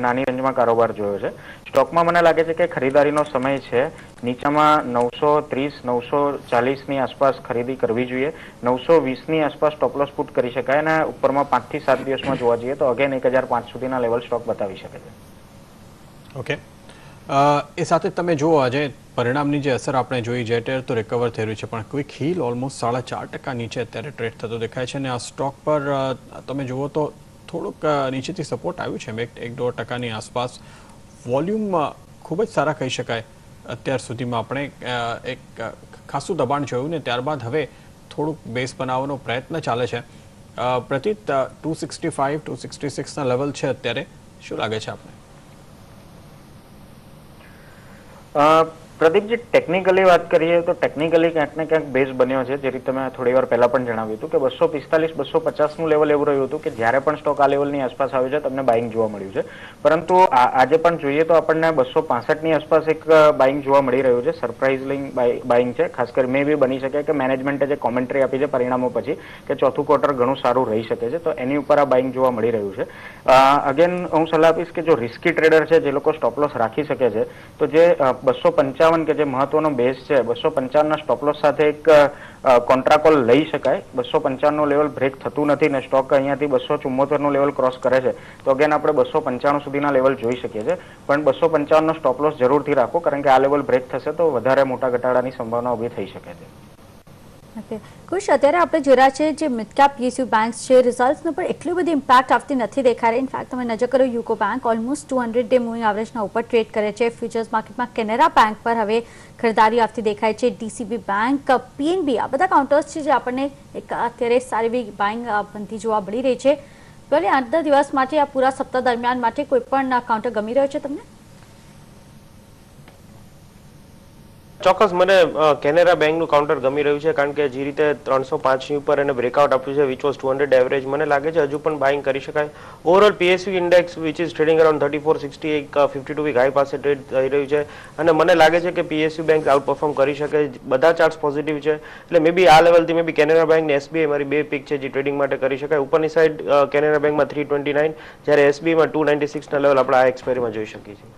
નાની રેન્જમાં કારોબાર જોયો છે. સ્ટોકમાં મને લાગે છે કે ખરીદારીનો સમય છે. નીચામાં 930 940 ની આસપાસ ખરીદી કરવી જોઈએ. 920 ની આસપાસ સ્ટોપ લોસ પુટ કરી શકાય અને ઉપરમાં 5 થી 7 દિવસમાં જોવા જઈએ તો અગેન 1005 સુધીના લેવલ સ્ટોક બતાવી શકે છે. ઓકે, એ સાથે તમે જુઓ આજે પરિણામની જે અસર આપણે જોઈ, જેટેર તો રિકવર થઈ રહ્યું છે, પણ ક્વિક હીલ ઓલમોસ્ટ 4.5% નીચે અત્યારે ટ્રેડ થતો દેખાય છે અને આ સ્ટોક પર તમે જુઓ તો થોડુંક નીચેથી સપોર્ટ આવ્યું છે, 1-1.5%ની આસપાસ. વોલ્યુમ ખૂબ જ સારા કહી શકાય. અત્યાર સુધીમાં આપણે એક ખાસું દબાણ જોયું ને ત્યારબાદ હવે થોડુંક બેઝ બનાવવાનો પ્રયત્ન ચાલે છે. પ્રતીત, 265 266ના લેવલ છે અત્યારે, શું લાગે છે આપણે? પ્રદીપજી, ટેકનિકલી વાત કરીએ તો ટેકનિકલી ક્યાંક ને ક્યાંક બેઝ બન્યો છે. જે રીતે મેં થોડી વાર પહેલા પણ જણાવ્યું હતું કે 245-250 નું લેવલ એવું રહ્યું હતું કે જ્યારે પણ સ્ટોક આ લેવલની આસપાસ આવ્યો છે તમને બાઇંગ જોવા મળ્યું છે, પરંતુ આજે પણ જોઈએ તો આપણને 265 ની આસપાસ એક બાઇંગ જોવા મળી રહ્યું છે. સરપ્રાઇઝિંગ બાઇંગ છે. ખાસ કરી મે બી બની શકે કે મેનેજમેન્ટે જે કોમેન્ટ્રી આપી છે પરિણામો પછી કે ચોથું ક્વાર્ટર ઘણું સારું રહી શકે છે, તો એની ઉપર આ બાઇંગ જોવા મળી રહ્યું છે. અગેન હું સલાહ આપીશ કે જો રિસ્કી ટ્રેડર છે, જે લોકો સ્ટોપ લોસ રાખી શકે છે, તો જે 255 કે જે મહત્વનો બેઝ છે, 255 ના સ્ટોપ લોસ સાથે એક કોન્ટ્રાકોલ લઈ શકાય. 255 નું લેવલ બ્રેક થતું નથી ને સ્ટોક અહીંયાથી 274 નું લેવલ ક્રોસ કરે છે, તો અગેન આપણે 295 સુધીના લેવલ જોઈ શકીએ છીએ. પણ 255 નો સ્ટોપ લોસ જરૂરથી રાખો, કારણ કે આ લેવલ બ્રેક થશે તો વધારે મોટા ઘટાડાની સંભાવના ઊભી થઈ શકે છે. ઓકે, કુશ, અત્યારે આપણે જોઈ રહ્યા છે જે મિડ કેપ પીએસયુ બેંક્સ છે, રિઝલ્ટ્સનો પણ એટલી બધી ઇમ્પેક્ટ આવતી નથી દેખાઈ રહી. ઇનફેક્ટ તમે નજર કરો, UCO bank almost 200 day moving એવરેજના ઉપર ટ્રેડ કરે છે. ફ્યુચર્સ માર્કેટમાં કેનેરા બેંક પર હવે ખરીદારી આવતી દેખાય છે. ડીસીબી બેંક, પીએનબી, આ બધા કાઉન્ટર્સ છે જે આપણને એક અત્યારે સારી એવી બાઇંગ બનતી જોવા મળી રહી છે. ભલે આજના દિવસ માટે, આ પૂરા સપ્તાહ દરમિયાન માટે કોઈ પણ કાઉન્ટર ગમી રહ્યો છે તમને? ચોક્કસ મને કેનેરા બેંકનું કાઉન્ટર ગમી રહ્યું છે, કારણ કે જે રીતે 305 ઉપર એને બ્રેકઆઉટ આપ્યું છે, વિચ વોઝ 200 એવરેજ, મને લાગે છે હજુ પણ બાઇંગ કરી શકાય. Overall PSU index which is trading around 3460, એક 52 વીક હાઈ પાસે ટ્રેડ થઈ રહ્યું છે અને મને લાગે છે કે પીએસયુ બેંક આઉટ પરફોર્મ કરી શકે. બધા ચાર્ટ્સ પોઝિટિવ છે, એટલે મે બી આ લેવલથી મે બી કેનેરા બેંક ને એસબીઆઈ મારી બે પિક છે જે ટ્રેડિંગ માટે કરી શકાય. ઉપરની સાઈડ કેનેરા બેંકમાં 329, જ્યારે એસબીઆઈમાં 296ના લેવલ આપણે આ એક્સપાયરીમાં જોઈ શકીએ છીએ.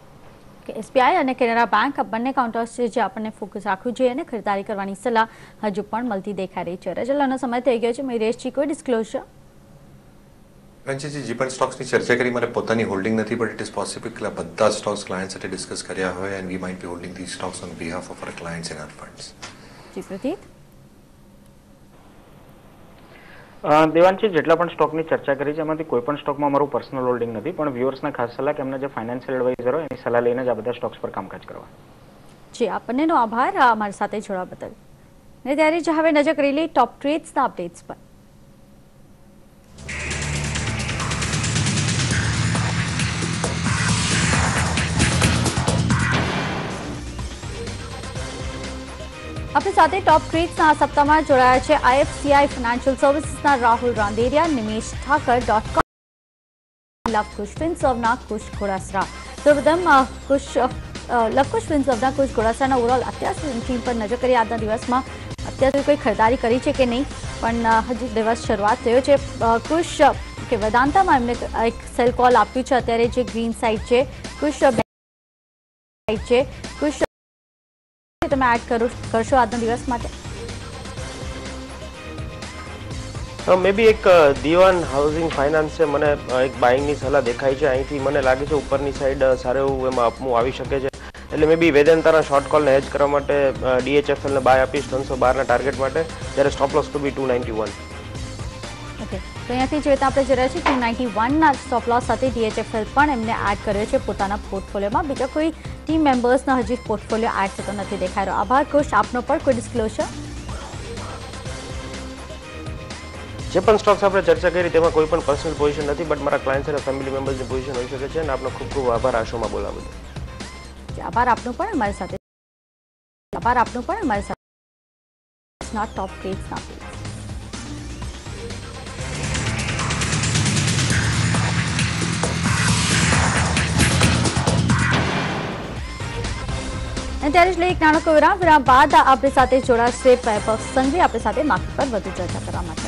એસબીઆઈ અને કેનેરા બેંક આ બંને કાઉન્ટર્સ છે જે આપણને ફોકસ રાખવું જોઈએ અને ખરીદારી કરવાની સલાહ હજુ પણ મળતી દેખાઈ રહી છે. રજલાનો સમય થઈ ગયો છે. મયુરેશજી, કોઈ ડિસ્ક્લોઝર? રંજીતજી, જે પણ સ્ટોક્સની ચર્ચા કરી, મારે પોતાની હોલ્ડિંગ નથી, બટ ઇટ ઇઝ પોસિબલ કે બધા સ્ટોક્સ ક્લાયન્ટ સાથે ડિસ્કસ કર્યા હોય and we might be holding these stocks on behalf of our clients and our funds. જી પ્રતીત. દેવાંશી, જેટલા પણ સ્ટોકની ચર્ચા કરી છે એમાંથી કોઈ પણ સ્ટોકમાં મારું પર્સનલ હોલ્ડિંગ નથી, પણ વ્યુઅર્સને ખાસ સલાહ કે એમના જે ફાઇનાન્શિયલ એડવાઇઝર હોય એની સલાહ લઈને જ આ બધા સ્ટોક્સ પર કામકાજ કરવા. જી, આપણનેનો આભાર અમારી સાથે જોડવા બદલ. ને ત્યારે જ હવે નજર કરી લઈ ટોપ ટ્રેડ્સના અપડેટ્સ પર. આપણી સાથે ટોપ ટ્રેડ્સના આ સપ્તાહમાં જોડાયા છે આઈએફસીઆઈ ફાઇનાન્શિયલ સર્વિસીસના રાહુલ રાંદેરિયા, નિમેશ ઠાકર, લવકુશ ફિનસર્વના કુશ ઘોડાસરા. સૌપ્રથમ લવકુશ ફિનસર્વના કુશ ઘોડાસરાના ઓવરઓલ અત્યાર સુધીની ટીમ પર નજર કરી. આજના દિવસમાં અત્યાર સુધી કોઈ ખરીદારી કરી છે કે નહીં, પણ હજી દિવસ શરૂઆત થયો છે. કુશ કે વેદાંતામાં એમને એક સેલ કોલ આપ્યું છે અત્યારે, જે ગ્રીન સાઇડ છે. કુશ સાઇડ છે. કુશ તમે એડ કરશો આજના દિવસ માટે? મે બી એક દીવાન હાઉસિંગ ફાઇનાન્સ છે, મને એક બાઇંગની સલાહ દેખાય છે. અહીંથી મને લાગે છે ઉપરની સાઈડ સારું એવું એમાં અપમૂવ આવી શકે છે, એટલે મે બી વેદાંતાના શોર્ટ કોલને હેજ કરવા માટે ડીએચએફએલને બાય આપીશ 312ના ટાર્ગેટ માટે, જ્યારે સ્ટોપ લોસ ટુ બી 291. ઓકે, તો અહીંયાથી જે રીતે આપણે જોઈ રહ્યા છીએ 291ના સ્ટોપ લોસ સાથે DHFL પણ એમને એડ કર્યો છે પોતાના પોર્ટફોલિયોમાં. બીજા કોઈ ટીમ મેમ્બર્સના હજી પોર્ટફોલિયો એડ થતો નથી દેખાઈ રહ્યો. આભાર કુશ, આપનો પણ કોઈ ડિસ્ક્લોઝર? જે પણ સ્ટોક્સ આપણે ચર્ચા કરી તેમાં કોઈ પણ પર્સનલ પોઝિશન નથી, બટ મારા ક્લાયન્ટ્સ અને ફેમિલી મેમ્બર્સની પોઝિશન હોઈ શકે છે. અને આપનો ખૂબ ખૂબ આભાર આ શોમાં બોલવા બદલ. આભાર આપનો પણ અમારી સાથે. આભાર આપનો પણ અમારી સાથે. ટોપ ટ્રેડ્સના અપડેટ્સ. અને ત્યારે જ લઈ એક નાનકડો વિરામ બાદ આપણી સાથે જોડાશે વૈભવ સંઘવી આપણી સાથે માર્કેટ પર વધુ ચર્ચા કરવા માટે.